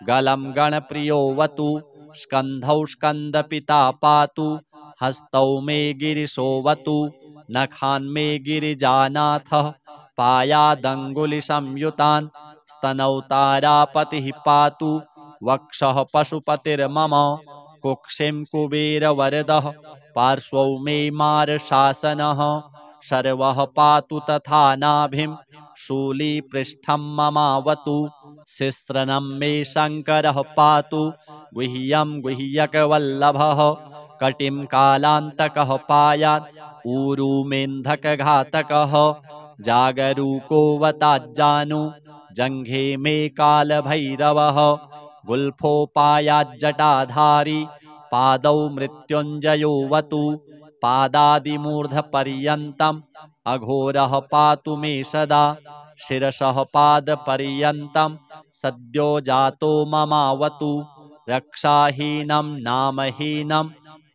[SPEAKER 1] गलं गणप्रियोऽवतु स्कन्धौ स्कन्दपिता पातु हस्तौ मे गिरिशोऽवतु नखान्मे गिरिजानाथः पायादङ्गुलिसंयुतान् स्तनौ तारापतिः पातु वक्षः पशुपतिर्मम कुक्षिं कुबेरवरदः पार्श्वौ मे मारशासनः शर्वः पातु तथा नाभिं शूलीपृष्ठं ममावतु शिश्रनं मे शङ्करः पातु गुह्यं गुह्यकवल्लभः कटिं कालान्तकः पायात् ऊरुमेन्धकघातकः जागरूकोऽवताज्जानु जङ्घे मे कालभैरवः गुल्फोपायाज्जटाधारी पादौ मृत्युञ्जयोऽवतु पादादिमूर्धपर्यन्तम् अघोरः पातु मे सदा शिरसः पादपर्यन्तं सद्यो जातो ममावतु रक्षाहीनं नामहीनं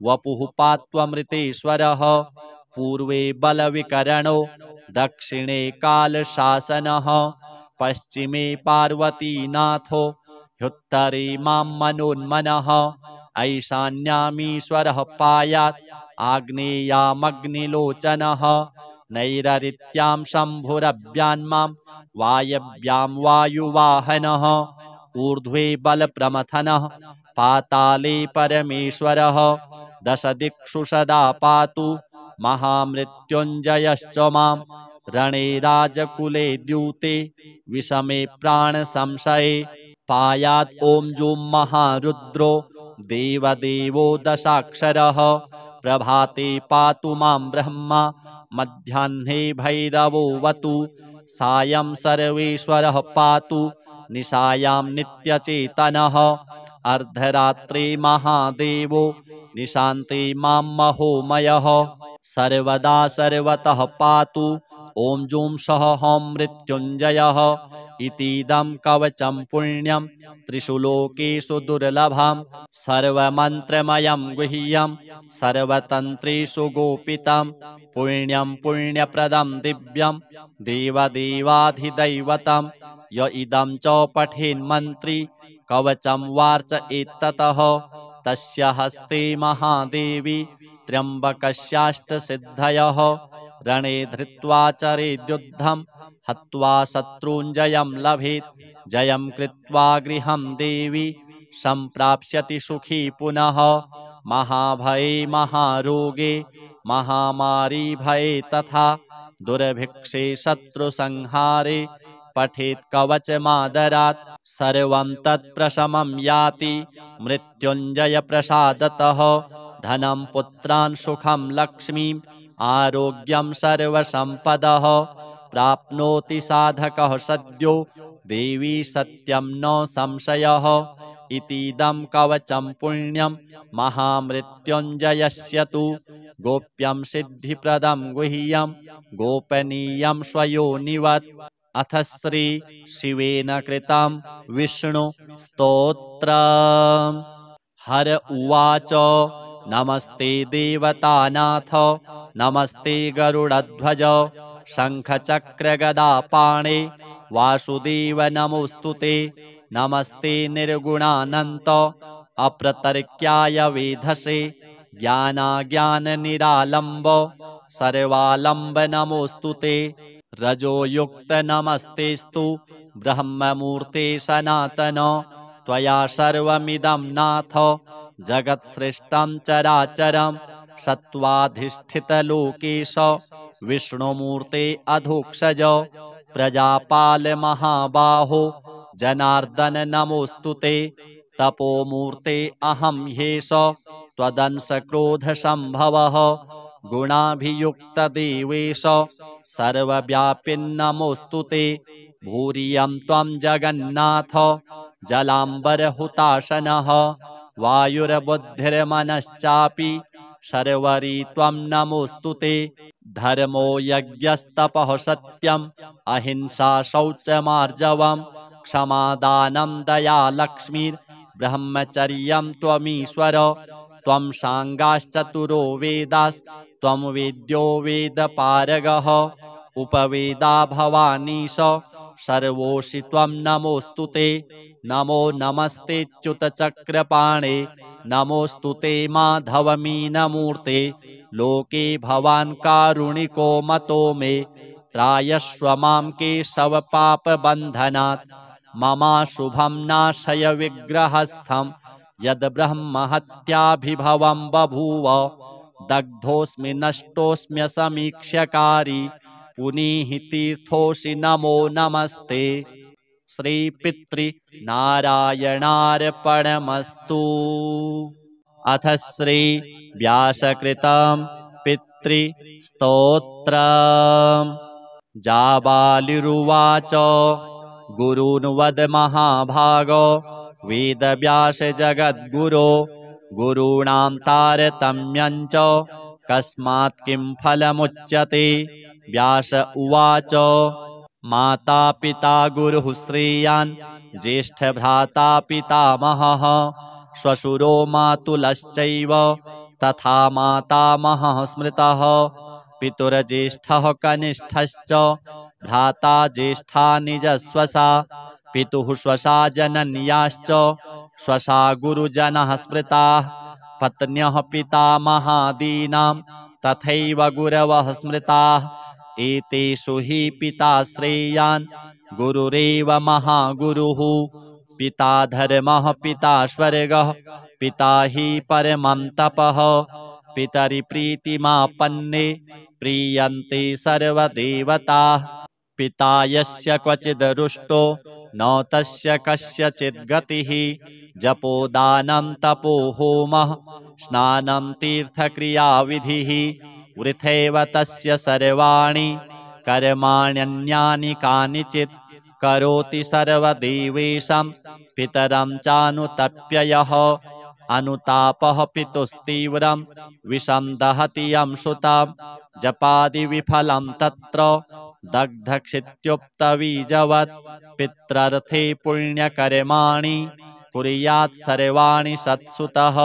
[SPEAKER 1] वपुः पात्वमृतेश्वरः पूर्वे बलविकरणो दक्षिणे कालशासनः पश्चिमे पार्वतीनाथो ह्युत्तरे मां मनोन्मनः ऐशान्यामीश्वरः पायात् आग्नेयामग्निलोचनः नैररित्यां शम्भुरभ्यान्मां वायव्यां वायुवाहनः ऊर्ध्वे बलप्रमथनः पाताले परमेश्वरः दशदिक्षु सदा पातु महामृत्युञ्जयश्च मां रणे राजकुले द्यूते विषमे प्राणसंशये पायात् ॐ जुं महारुद्रो देवदेवो दशाक्षरः प्रभाते पातु मां ब्रह्मा मध्याह्ने भैरवोऽवतु सायं सर्वेश्वरः पातु निशायां नित्यचेतनः अर्धरात्रे महादेवो निशान्ते मां महोमयः सर्वदा सर्वतः पातु ॐ जुं सः हौं मृत्युञ्जयः इतीदं कवचं पुण्यं त्रिषु लोकेषु दुर्लभं सर्वमन्त्रमयं गुह्यं सर्वतन्त्रेषु गोपितं पुण्यं पुण्यप्रदं दिव्यं देवदेवाधिदैवतं य इदं च पठेन्मन्त्री कवचं वार्च एततः तस्य हस्ते महादेवी त्र्यम्बकस्याष्टसिद्धयः रणे धृत्वा चरेद्युद्धं हत्वा शत्रूञ्जयं लभेत् जयं कृत्वा गृहं देवी सम्प्राप्स्यति सुखी पुनः महाभये महारोगे महामारी भये तथा दुर्भिक्षे शत्रुसंहारे पठेत् कवचमादरात् सर्वं तत्प्रशमं याति मृत्युञ्जयप्रसादतः धनं पुत्रान् सुखं लक्ष्मीम् आरोग्यं सर्वसम्पदः प्राप्नोति साधकः सद्यो देवी सत्यं न संशयः इतीदं कवचं पुण्यं महामृत्युञ्जयस्य तु गोप्यं सिद्धिप्रदं गुह्यं गोपनीयं स्वयोनिवत् अथ श्री शिवेन कृतं विष्णु स्तोत्रम् हर उवाच नमस्ते देवतानाथ नमस्ते गरुडध्वज शङ्खचक्रगदापाणे वासुदेव नमोऽस्तुते नमस्ते निर्गुणानन्त अप्रतर्क्याय वेधसे ज्ञानाज्ञाननिरालम्ब सर्वालम्ब नमोऽस्तुते रजोयुक्त नमस्तेस्तु ब्रह्ममूर्ते सनातन त्वया सर्वमिदं नाथ जगत्सृष्टं चराचरं सत्त्वाधिष्ठितलोकेश विष्णुमूर्ते अधोक्षज प्रजापाल महाबाहो जनार्दन नमोऽस्तुते तपोमूर्ते अहं ह्येष त्वदंशक्रोधसम्भवः गुणाभियुक्तदेवेश सर्वव्यापिन्नमोऽस्तुते भूरियं त्वं जगन्नाथ जलाम्बरहुताशनः वायुर्बुद्धिर्मनश्चापि शर्वरी त्वं नमोऽस्तुते धर्मो यज्ञस्तपः सत्यम् अहिंसा शौचमार्जवम् क्षमादानं दया लक्ष्मीर्ब्रह्मचर्यं त्वमीश्वर त्वं साङ्गाश्चतुरो वेदास्त्वं वेद्यो वेदपारगः उपवेदा भवानीश सर्वोषि त्वं नमोऽस्तुते नमो नमस्तेच्युतचक्रपाणे नमोऽस्तु ते माधवमीनमूर्ते लोके भवान् कारुणिको मतो मे त्रायस्व मां केशवपापबन्धनात् ममाशुभं नाशय विग्रहस्थं यद्ब्रह्महत्याभिभवं बभूव दग्धोऽस्मि नष्टोऽस्म्यसमीक्ष्यकारी पुनीः तीर्थोऽसि नमो नमस्ते। श्रीपितृनारायणार्पणमस्तु। अथ श्री व्यासकृतं पितृस्तोत्रम्। जाबालिरुवाच गुरून् वद महाभागो वेदव्यास जगद्गुरो गुरूणां तारतम्यं च कस्मात् किं फलमुच्यते। व्यास उवाच माता पिता गुरुः श्रेयान् ज्येष्ठभ्राता पितामहः श्वशुरो मातुलश्चैव तथा मातामहः स्मृतः पितुर्ज्येष्ठः कनिष्ठश्च भ्राता ज्येष्ठा निजस्वसा पितुः स्वसा जनन्याश्च स्वसा गुरुजनः स्मृताः पत्न्यः पितामहादीनां तथैव गुरवः स्मृताः एतेषु हि पिता श्रेयान् गुरुरेव महागुरुः पिता धर्मः पिता स्वर्गः पिता हि परमं तपः पितरिप्रीतिमापन्ने प्रीयन्ते सर्वदेवताः पिता यस्य क्वचिद् रुष्टो न तस्य कस्यचित् गतिः जपोदानं तपो होमः स्नानं तीर्थक्रियाविधिः वृथैव तस्य सर्वाणि कर्माण्यन्यानि कानिचित् करोति सर्वदेवेशं पितरं चानुतप्य यः अनुतापः पितुस्तीव्रं विषं दहति यं सुतं जपादिविफलं तत्र दग्धक्षित्युक्तबीजवत् पित्रर्थे पुण्यकर्माणि कुर्यात् सर्वाणि सत्सुतः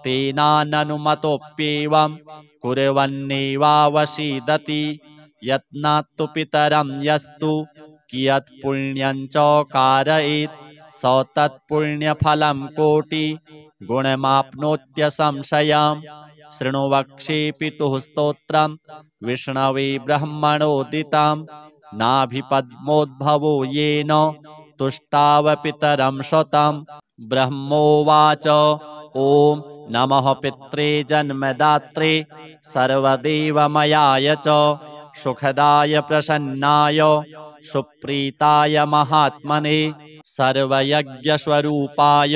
[SPEAKER 1] तेनाननुमतोऽप्येवं कुर्वन्नेवावसीदति यत्नात्तु पितरं यस्तु कियत् पुण्यं च कारयेत् स तत्पुण्यफलं कोटि गुणमाप्नोत्यसंशयम्। शृणु वक्ष्ये पितुः स्तोत्रं विष्णवे ब्रह्मणोदितं नाभिपद्मोद्भवो येन तुष्टाव पितरं शतं। ब्रह्मोवाच ॐ नमः पित्रे जन्मदात्रे सर्वदेवमयाय च सुखदाय प्रसन्नाय सुप्रीताय महात्मने सर्वयज्ञस्वरूपाय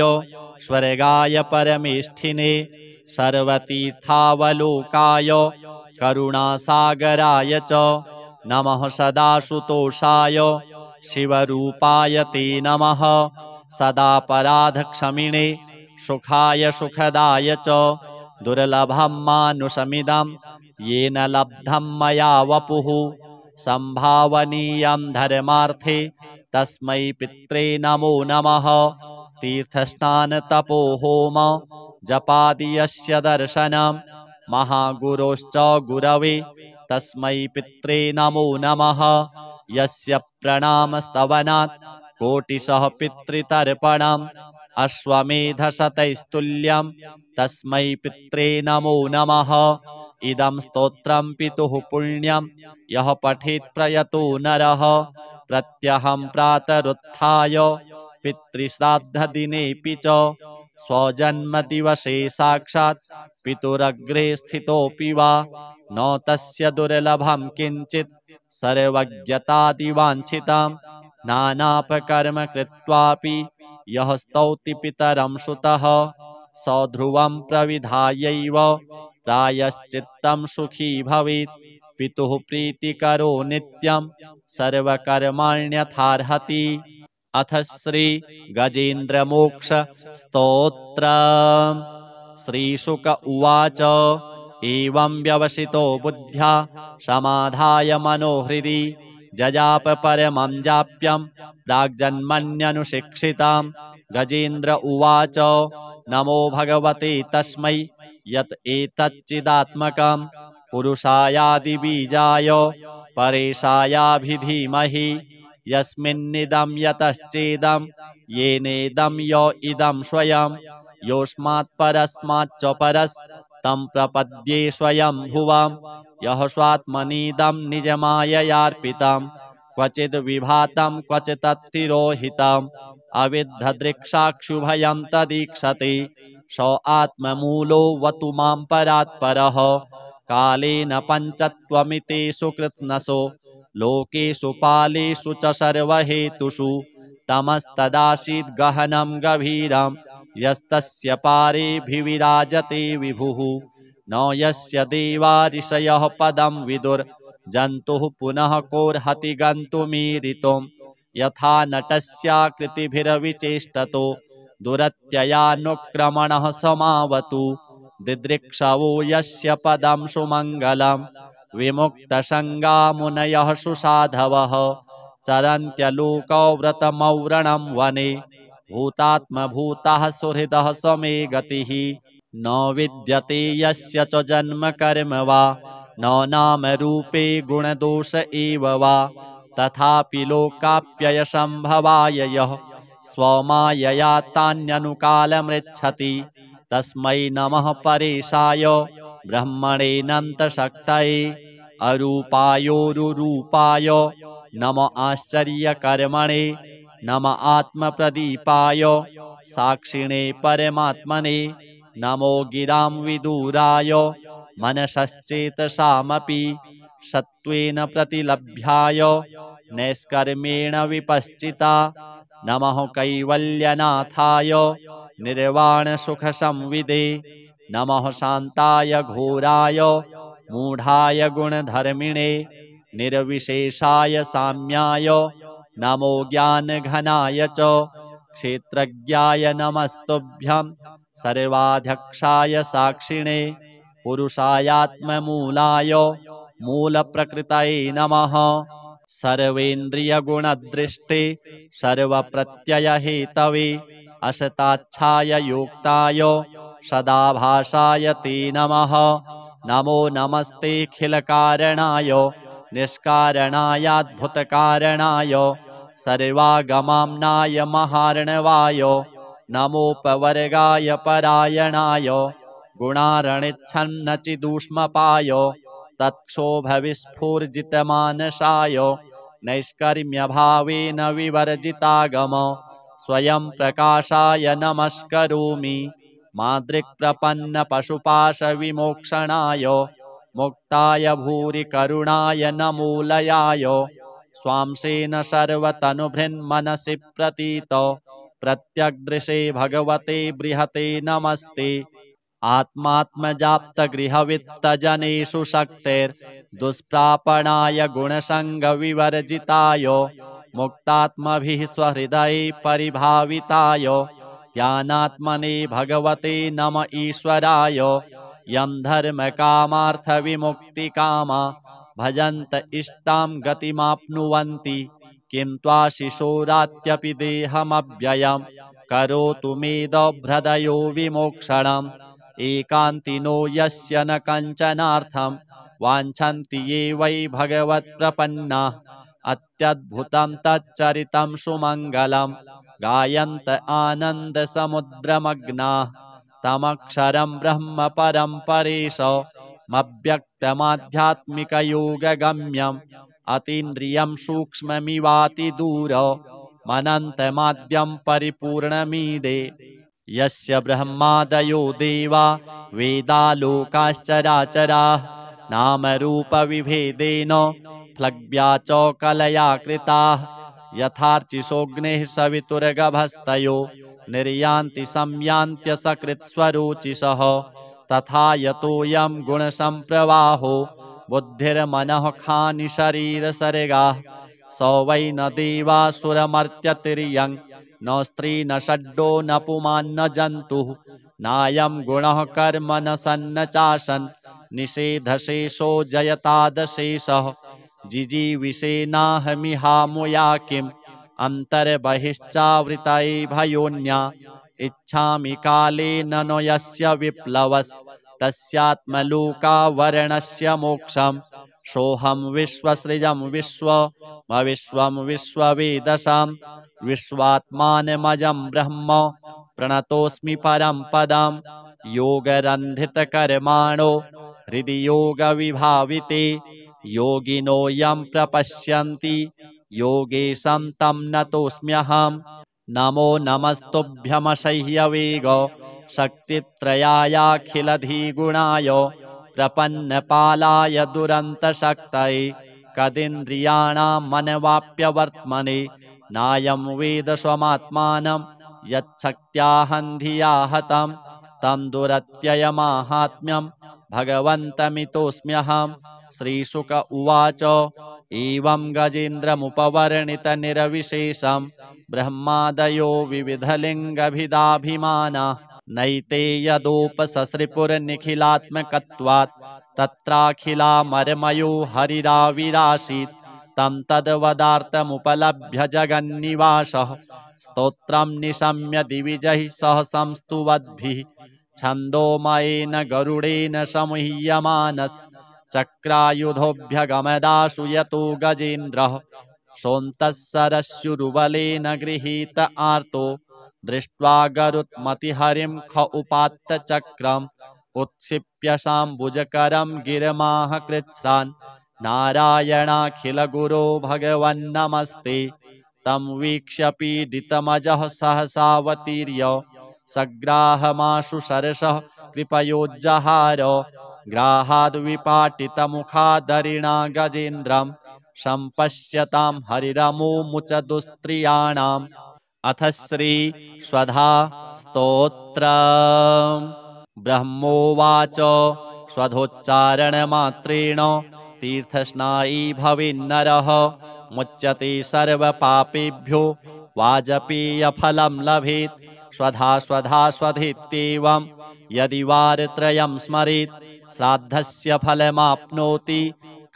[SPEAKER 1] स्वर्गाय परमेष्ठिने सर्वतीर्थावलोकाय करुणासागराय च नमः सदाशुतोषाय शिवरूपाय ते नमः सदापराधक्षमिणे सुखाय सुखदाय च दुर्लभं मानुषमिदं येन लब्धं मया वपुः संभावनीयं धर्मार्थे तस्मै पित्रे नमो नमः। तीर्थस्नान तपो होम जपादि यस्य दर्शनं महागुरोश्च गुरवे तस्मै पित्रे नमो नमः। यस्य प्रणामस्तवनात् कोटिशः पितृतर्पणम् अश्वमेधशतैस्तुल्यं तस्मै पित्रे नमो नमः। इदं स्तोत्रं पितुः पुण्यं यः पठेत् प्रयतो नरः प्रत्यहं प्रातरुत्थाय पितृश्राद्धदिनेऽपि च स्वजन्मदिवसे साक्षात् पितुरग्रे स्थितोऽपि वा न तस्य दुर्लभं किञ्चित् सर्वज्ञतादिवाञ्छितं नानापकर्म कृत्वापि यः स्तौति पितरं सुतः स ध्रुवं प्रविधायैव प्रायश्चित्तं सुखी भवेत्। पितुः प्रीतिकरो नित्यं सर्वकर्माण्यथार्हति। अथ श्री गजेन्द्रमोक्ष स्तोत्रम्। श्रीशुक उवाच एवं व्यवसितो बुद्ध्या समाधाय मनोहृदि जजाप परमं जाप्यं प्राग्जन्मन्यनुशिक्षितां। गजेन्द्र उवाच नमो भगवते तस्मै यत् एतच्चिदात्मकं पुरुषायादिबीजाय परेशायाभिधीमहि यस्मिन्निदं यतश्चेदं येनेदं य इदं स्वयं योऽस्मात् परस्माच्च परस् तं प्रपद्ये स्वयं भुवां यः स्वात्मनीदं निजमाययार्पितं क्वचिद् विभातं क्वचित्तिरोहितम् अविद्धदृक्साक्षुभयं तदीक्षते स आत्ममूलो वतु मां परात्परः कालेन पञ्चत्वमितेषु कृत्स्नसो लोकेषु पालेषु च सर्वहेतुषु तमस्तदासीद् गहनं गभीरं यस्तस्य पारेऽभिविराजते विभुः न यस्य देवा ऋषयः पदं विदुर्जन्तुः पुनः कोऽर्हति गन्तुमीरितुम् यथा नटस्याकृतिभिरविचेष्टतो दुरत्ययानुक्रमणः समावतु दिदृक्षवो यस्य पदं सुमङ्गलं विमुक्तसङ्गा मुनयः सुसाधवः चरन्त्यलोकौ व्रतमौरणं वने भूतात्मभूताः सुहृदः समे गतिः न विद्यते यस्य च जन्म कर्म वा न नाम रूपे गुणदोष एव वा तथापि लोकाप्ययसम्भवाय यः स्वमायया तान्यनुकालमृच्छति तस्मै नमः परेशाय ब्रह्मणेऽनन्तशक्तये अरूपायोरुरूपाय नम आश्चर्यकर्मणे नम आत्मप्रदीपाय साक्षिणे परमात्मने नमो गिरां विदुराय मनसश्चेतसामपि सत्त्वेन प्रतिलभ्याय नैष्कर्मेण विपश्चिता नमः कैवल्यनाथाय निर्वाणसुखसंविदे नमः शान्ताय घोराय मूढाय गुणधर्मिणे निर्विशेषाय साम्याय नमो ज्ञानघनाय च क्षेत्रज्ञाय नमस्तुभ्यं सर्वाध्यक्षाय साक्षिणे पुरुषायात्ममूलाय मूलप्रकृतये नमः सर्वेन्द्रियगुणदृष्टे सर्वप्रत्ययहेतवे असताच्छाय योक्ताय सदाभासाय ते नमः नमो नमस्तेऽखिलकारणाय निष्कारणायाद्भुतकारणाय सर्वागमाम्नाय महार्णवाय नमोपवर्गाय परायणाय गुणारणिच्छन्नचिदूष्मपाय तत्क्षोभविस्फूर्जितमानसाय नैष्कर्म्यभावेन विवर्जितागम स्वयं प्रकाशाय नमस्करोमि मादृक्प्रपन्नपशुपाशविमोक्षणाय मुक्ताय भूरि करुणाय नमोलयाय स्वांसेन सर्वतनुभृन्मनसि प्रतीत प्रत्यग्दृशे भगवते बृहते नमस्ते आत्मात्मजाप्तगृहवित्तजनेषु शक्तिर्दुष्प्रापणाय गुणसङ्गविवर्जिताय मुक्तात्मभिः स्वहृदये परिभाविताय ज्ञानात्मने भगवते नम ईश्वराय यं धर्मकामार्थविमुक्तिकामा भजन्त इष्टां गतिमाप्नुवन्ति किं त्वाशिशोरात्यपि देहमव्ययं करोतु मेदभ्रदयो विमोक्षणम् एकान्तिनो यस्य न कञ्चनार्थं वाञ्छन्ति ये वै भगवत्प्रपन्नाः अत्यद्भुतं तच्चरितं सुमङ्गलं गायन्त आनन्दसमुद्रमग्नाः तमक्षरं ब्रह्म परं परेशमव्यक्तमाध्यात्मिकयोगगम्यम् अतीन्द्रियं सूक्ष्ममिवातिदूर मनन्तमाद्यं परिपूर्णमीडे यस्य ब्रह्मादयो देवा वेदालोकाश्चराचराः नामरूपविभेदेन फ्लग्व्या च कलया कृताः यथार्चिषोऽग्निः सवितुर्गभस्तयो निर्यान्ति संयान्त्यसकृत्स्वरोचिषः तथा यतोऽयं गुणसम्प्रवाहो बुद्धिर्मनः खानि शरीरसर्गाः स वै न देवासुरमर्त्यतिर्यं न स्त्री न षड्डो न पुमान्न जन्तुः नायं गुणः कर्म न सन्न चासन् निषेधशेषो जयतादशेषः जिजीविषेनाहमिहामुया किम् अन्तर्बहिश्चावृतये भयोन्या इच्छामि कालेन नो यस्य विप्लवस्तस्यात्मलोकावरणस्य मोक्षं सोऽहं विश्वसृजं विश्वमविश्वं विश्ववेदसां विश्वात्मानमजं ब्रह्म प्रणतोऽस्मि परं पदं योगरन्धितकर्माणो हृदि योगविभाविते योगिनो यं प्रपश्यन्ति योगेशं तं नतोऽस्म्यहम् नमो नमस्तुभ्यमसह्यवेग शक्तित्रयायाखिलधिगुणाय प्रपन्नपालाय दुरन्तशक्तये कदिन्द्रियाणां मनवाप्यवर्त्मने नायं वेद स्वमात्मानं यच्छक्त्याहं धिया हतं तं दुरत्ययमाहात्म्यं भगवन्तमितोऽस्म्यहम् श्रीशुक उवाच एवं गजेन्द्रमुपवर्णितनिरविशेषं ब्रह्मादयो विविधलिङ्गभिदाभिमानाः नैते यदोपससृपुरनिखिलात्मकत्वात् तत्राखिलामरमयो हरिराविरासीत् तं तद्वदार्थमुपलभ्य जगन्निवासः स्तोत्रं निशम्य दिविजैः सह संस्तुवद्भिः छन्दोमयेन गरुडेन समुह्यमानश्चक्रायुधोऽभ्यगमदाशु यतो गजेन्द्रः सोऽन्तः सरस्युरुबलेन गृहीत आर्तो दृष्ट्वा गरुत्मतिहरिं ख उपात्त चक्रम् उत्क्षिप्य शाम्बुजकरं गिरमाह कृच्छ्रान् नारायणाखिलगुरो भगवन्नमस्ते तं वीक्ष्य पीडितमजः सहसावतीर्य सग्राहमाशु सरसः कृपयोज्जहार ग्राहाद्विपाटितमुखादरिणा गजेन्द्रं सम्पश्यतां हरिरमुमुच दुस्त्रियाणाम् अथ श्री स्वधा स्तोत्रम् ब्रह्मोवाच स्वधोच्चारणमात्रेण तीर्थस्नायी भवेन्नरः मुच्यते सर्वपापेभ्यो वाजपेयफलं लभेत् स्वधा स्वधा स्वधेत्येवं यदि वारत्रयं स्मरेत् श्राद्धस्य फलमाप्नोति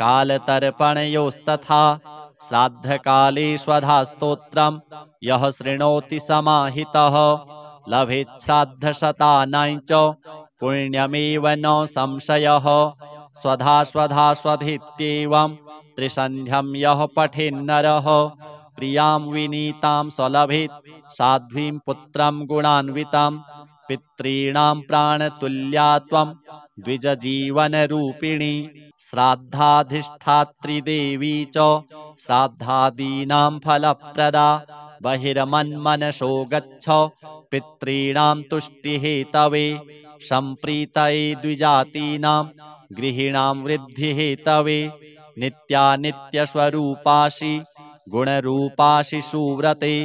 [SPEAKER 1] कालतर्पणयोस्तथा श्राद्धकाले स्वधा स्तोत्रं यः शृणोति समाहितः लभेत् श्राद्धशतानां च पुण्यमेव न संशयः स्वधा स्वधा स्वधेत्येवं त्रिसन्ध्यं यः पठेन्नरः प्रियां विनीतां स्वलभेत् साध्वीं पुत्रं गुणान्वितं पितॄणां प्राणतुल्या त्वं द्विजजीवनरूपिणी श्राद्धाधिष्ठात्री देवी च श्राद्धादीनां फलप्रदा बहिर्मन्मनसो गच्छ पितॄणां तुष्टिहेतवे सम्प्रीतये द्विजातीनां गृहीणां वृद्धिहेतवे नित्यानित्यस्वरूपासि गुणरूपासि सुव्रते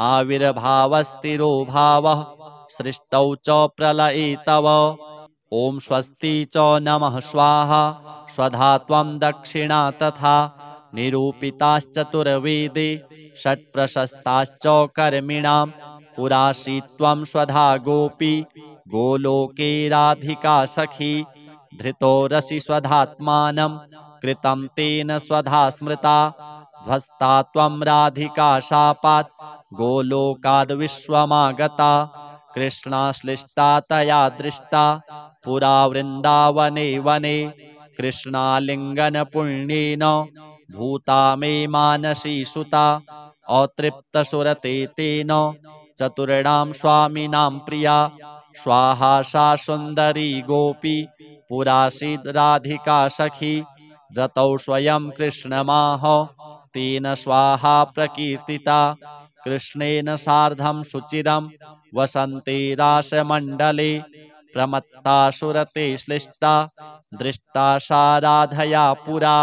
[SPEAKER 1] आविर्भावस्थिरो भावः सृष्टौ च प्रलये तव ॐ स्वस्ति च नमः स्वाहा स्वधा त्वं दक्षिणा तथा निरूपिताश्चतुर्वेदे षट्प्रशस्ताश्च कर्मिणां पुरासि त्वं स्वधा गोपी गोलोके राधिका सखी धृतो रसि स्वधात्मानं कृतं तेन स्वधा स्मृता ध्वस्ता त्वं राधिका शापात् गोलोकाद्विश्वमागता कृष्णाश्लिष्टा तया दृष्टा पुरा वृन्दावने वने कृष्णालिङ्गनपुण्येन भूता मे मानसी सुता अतृप्तसुरते तेन चतुर्णां स्वामिनां प्रिया स्वाहा सा सुन्दरी गोपी पुरासीद् राधिका सखी रतौ स्वयं कृष्णमाह तेन स्वाहा प्रकीर्तिता कृष्णेन सार्धं सुचिरं वसन्ते रासमण्डले प्रमत्ता सुरते श्लिष्टा दृष्टा सा राधया पुरा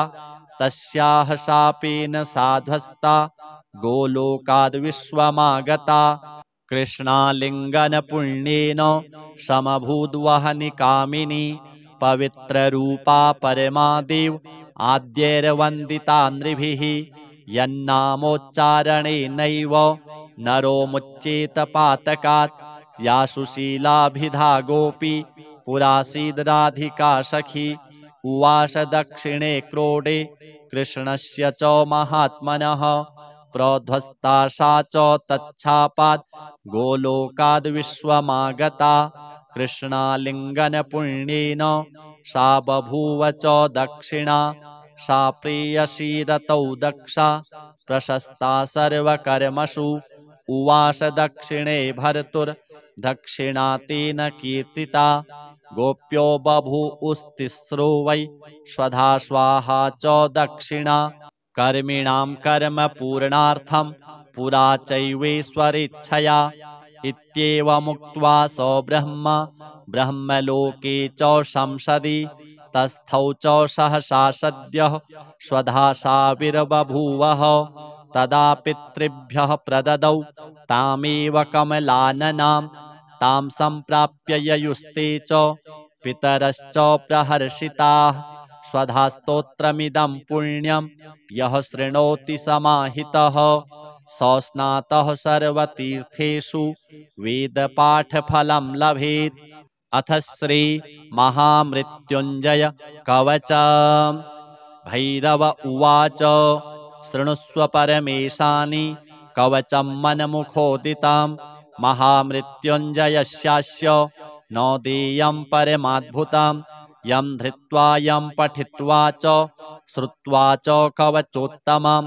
[SPEAKER 1] तस्याः शापेन साध्वस्ता गोलोकाद्विश्वमागता कृष्णालिङ्गनपुण्येन समभूद्वहनि कामिनी पवित्ररूपा परमादेव आद्यैर्वन्दिता नृभिः यन्नामोच्चारणेनैव नरो मुच्येत पातकात् या सुशीलाभिधा गोपी पुरासीद् राधिका सखी उवास दक्षिणे क्रोडे कृष्णस्य च महात्मनः प्रोध्वस्ता सा च तच्छापात् गोलोकाद्विश्वमागता कृष्णालिङ्गनपुण्येन सा बभूव च दक्षिणा सा प्रेयसी रतौ दक्षा प्रशस्ता सर्वकर्मसु उवास दक्षिणे भर्तुर् दक्षिणा तेन कीर्तिता गोप्यो बभूवुस्तिस्रो वै स्वधा स्वाहा च दक्षिणा कर्मिणां कर्म पूर्णार्थं पुरा चैवेश्वरेच्छया इत्येवमुक्त्वा स ब्रह्म ब्रह्मलोके च संसदि तस्थौ च सहसा सद्यः स्वधासाविर्बभूवः तदा पितृभ्यः प्रददौ तामेव कमलाननां तां सम्प्राप्य ययुस्ते च पितरश्च प्रहर्षिताः स्वधास्तोत्रमिदं पुण्यं यः शृणोति समाहितः स स्नातः सर्वतीर्थेषु वेदपाठफलं लभेत्। अथ श्री महामृत्युञ्जय कवच भैरव उवाच शृणुष्व परमेशानि कवचं मनमुखोदितं महामृत्युञ्जयस्यास्य न देयं परमाद्भुतं यं धृत्वा यं पठित्वा च श्रुत्वा च कवचोत्तमं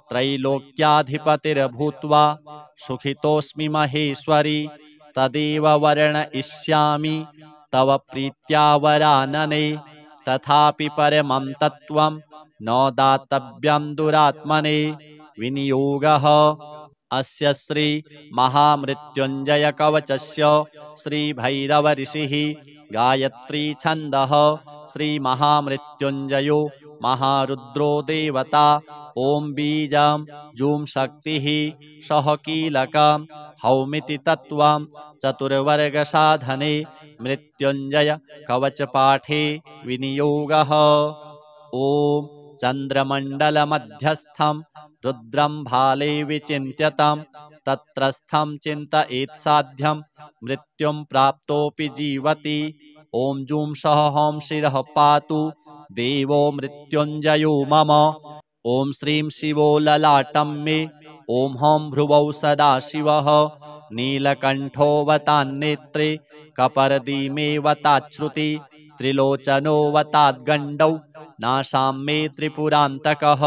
[SPEAKER 1] त्रैलोक्याधिपतिर्भूत्वा सुखितोऽस्मि महेश्वरी तदेव वर्णयिष्यामि तव प्रीत्या वरानने तथापि परमं तत्त्वं न दातव्यं दुरात्मने विनियोगः। अस्य श्री महामृत्युञ्जय कवचस्य श्री भैरव ऋषिः गायत्री छन्दः श्री महामृत्युञ्जयो महारुद्रो देवता ओम बीजं जूं शक्तिः सह कीलकं हौमिति तत्त्वं चतुर्वर्ग साधने मृत्युञ्जय कवच पाठे विनियोगः। ओम चन्द्रमण्डलमध्यस्थं रुद्रं भाले विचिन्त्यतं तत्रस्थं चिन्तयेत् साध्यं मृत्युं प्राप्तोऽपि जीवति। ओम जूं सह हौं शिरः पातु देवो मृत्युञ्जयो मम। ओम श्रीं शिवो ललाटं मे ओम हौं भ्रुवौ सदाशिवः नीलकण्ठोऽवतान्नेत्रे कपर्दीमेवताच्छ्रुति त्रिलोचनोऽवताद्गण्डौ नासां मे त्रिपुरान्तकः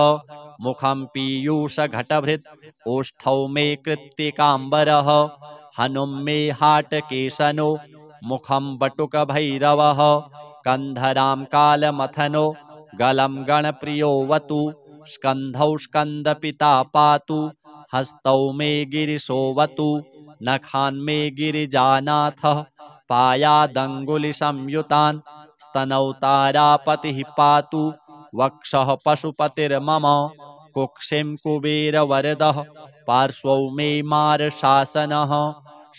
[SPEAKER 1] मुखं पीयूषघटभृत् ओष्ठौ मे कृत्तिकाम्बरः हनुं मे हाटकेशनो मुखं बटुकभैरवः कन्धरां कालमथनो गलं गणप्रियोऽवतु स्कन्धौ स्कन्दपिता पातु हस्तौ मे गिरिशोऽवतु नखान् मे गिरिजानाथः पायादङ्गुलिसंयुतान् स्तनौ तारापतिः पातु वक्षः पशुपतिर्मम कुक्षिं कुबेरवरदः पार्श्वौ मे मारशासनः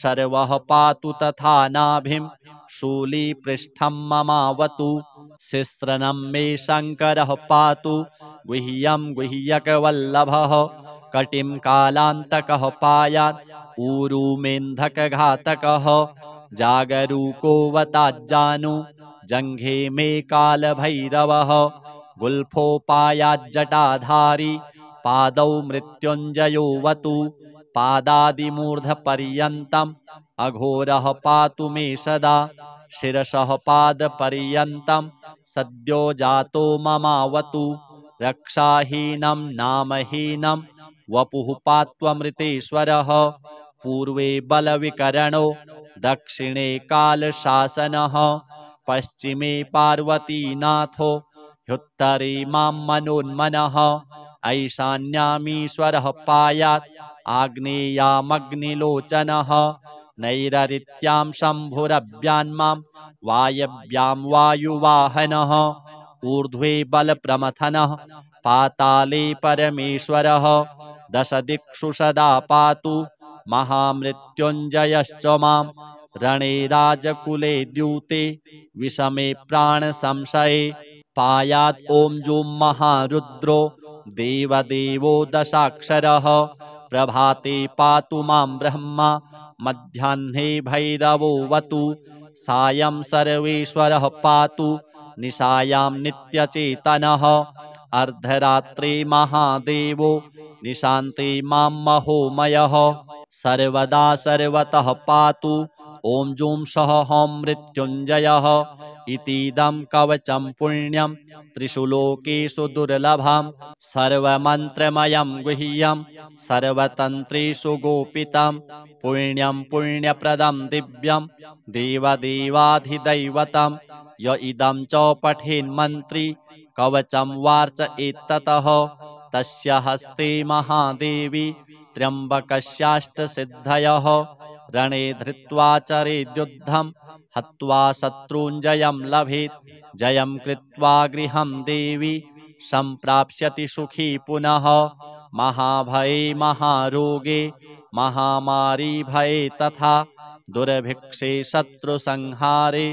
[SPEAKER 1] शर्वः पातु तथा नाभिं शूलीपृष्ठं ममावतु शिश्रनं मे शङ्करः पातु गुह्यं गुह्यकवल्लभः कटिं कालान्तकः पायात् ऊरुमेन्धकघातकः जागरूकोऽवताज्जानु जङ्घे मे कालभैरवः गुल्फोपायाज्जटाधारी पादौ मृत्युञ्जयोऽवतु पादादिमूर्धपर्यन्तम् अघोरः पातु मे सदा शिरसः पादपर्यन्तं सद्यो जातो ममावतु रक्षाहीनं नामहीनं वपुः पात्वमृतेश्वरः पूर्वे बलविकरणो दक्षिणे कालशासनः पश्चिमे पार्वतीनाथो ह्युत्तरे मां मनोन्मनः ऐशान्यामीश्वरः पायात् आग्नेयामग्निलोचनः नैररित्यां शम्भुरभ्यान्मां वायव्यां वायुवाहनः ऊर्ध्वे बलप्रमथनः पाताले परमेश्वरः दशदिक्षु सदा पातु महामृत्युञ्जयश्च मां रणे राजकुले द्यूते विषमे प्राणसंशये पायात् ॐ जूं महारुद्रो देवदेवो दशाक्षरः प्रभाते पातु मां ब्रह्मा मध्याह्ने भैरवोऽवतु सायं सर्वेश्वरः पातु निशायां नित्यचेतनः अर्धरात्रे महादेवो निशान्ते मां महोमयः सर्वदा सर्वतः पातु ॐ जूं सह हौं मृत्युञ्जयः इतीदं कवचं पुण्यं त्रिषु लोकेषु दुर्लभं सर्वमन्त्रमयं गुह्यं सर्वतन्त्रेषु गोपितं पुण्यं पुण्यप्रदं दिव्यं देवदेवाधिदैवतं य इदं च पठेन्मन्त्री कवचं वार्च एततः तस्य हस्ते महादेवी त्र्यम्बकस्याष्टसिद्धयः रणे धृत्वा चरेद्युद्धं हत्वा शत्रूञ्जयं लभेत् जयं कृत्वा गृहं देवी सम्प्राप्स्यति सुखी पुनः महाभये महारोगे महामारी भये तथा दुर्भिक्षे शत्रुसंहारे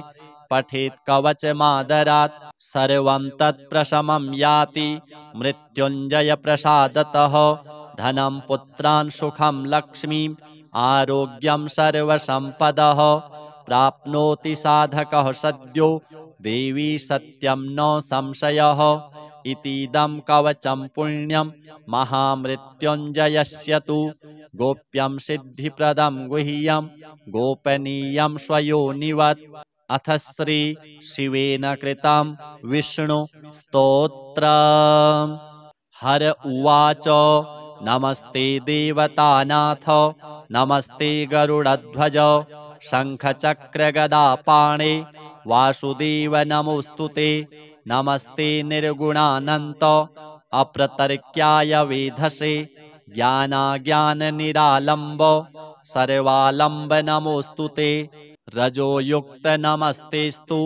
[SPEAKER 1] पठेत् कवचमादरात् सर्वं तत्प्रशमं याति मृत्युञ्जयप्रसादतः धनं पुत्रान् सुखं लक्ष्मीम् आरोग्यं सर्वसम्पदः प्राप्नोति साधकः सद्यो देवी सत्यं न संशयः इतीदं कवचं पुण्यं महामृत्युञ्जयस्य तु गोप्यं सिद्धिप्रदं गुह्यं गोपनीयं स्वयोनिवत् अथ श्री शिवेन कृतं विष्णु स्तोत्रम् हर उवाच नमस्ते देवतानाथ नमस्ते गरुडध्वज शङ्खचक्रगदापाणे वासुदेव नमोऽस्तुते नमस्ते निर्गुणानन्त अप्रतर्क्याय वेधसे ज्ञानाज्ञाननिरालम्ब सर्वालम्ब नमोऽस्तुते रजोयुक्त नमस्तेस्तु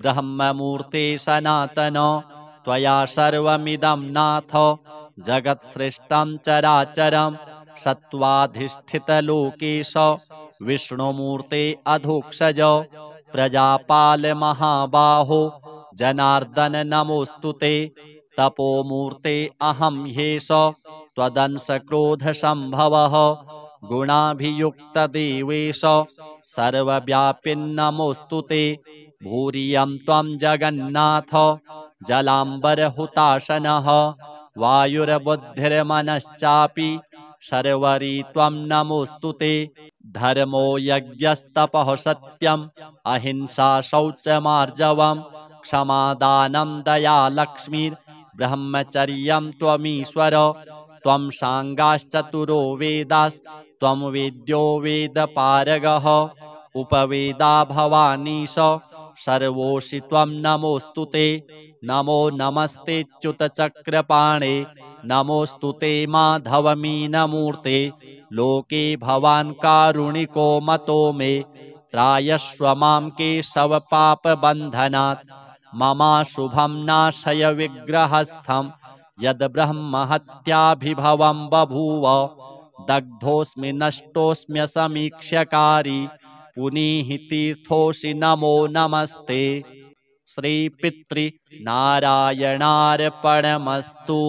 [SPEAKER 1] ब्रह्ममूर्ते सनातन त्वया सर्वमिदं नाथ जगत्सृष्टं चराचरं सत्त्वाधिष्ठितलोकेश विष्णुमूर्ते अधोक्षज प्रजापाल महाबाहो जनार्दन नमोऽस्तुते तपोमूर्ते अहं ह्येष त्वदंशक्रोधसम्भवः गुणाभियुक्तदेवेश सर्वव्यापिन्नमोऽस्तुते भूरियं त्वं जगन्नाथ जलाम्बरहुताशनः वायुर्बुद्धिर्मनश्चापि शर्वरी त्वं नमोऽस्तुते धर्मो यज्ञस्तपः सत्यम् अहिंसा शौचमार्जवम् क्षमादानं दया लक्ष्मीर्ब्रह्मचर्यं त्वमीश्वर त्वं साङ्गाश्चतुरो वेदास्त्वं वेद्यो वेदपारगः उपवेदा भवानीश सर्वोषि त्वं नमोऽस्तुते नमो नमस्तेऽच्युतचक्रपाणे नमोऽस्तुते माधवमीनमूर्ते लोके भवान् कारुणिको मतो मे त्रायस्व मां केशवपापबन्धनात् ममाशुभं नाशय विग्रहस्थं यद्ब्रह्महत्याभिभवं बभूव दग्धोऽस्मि नष्टोऽस्म्यसमीक्ष्यकारी पुनीः तीर्थोऽसि नमो नमस्ते श्रीपितृनारायणार्पणमस्तु।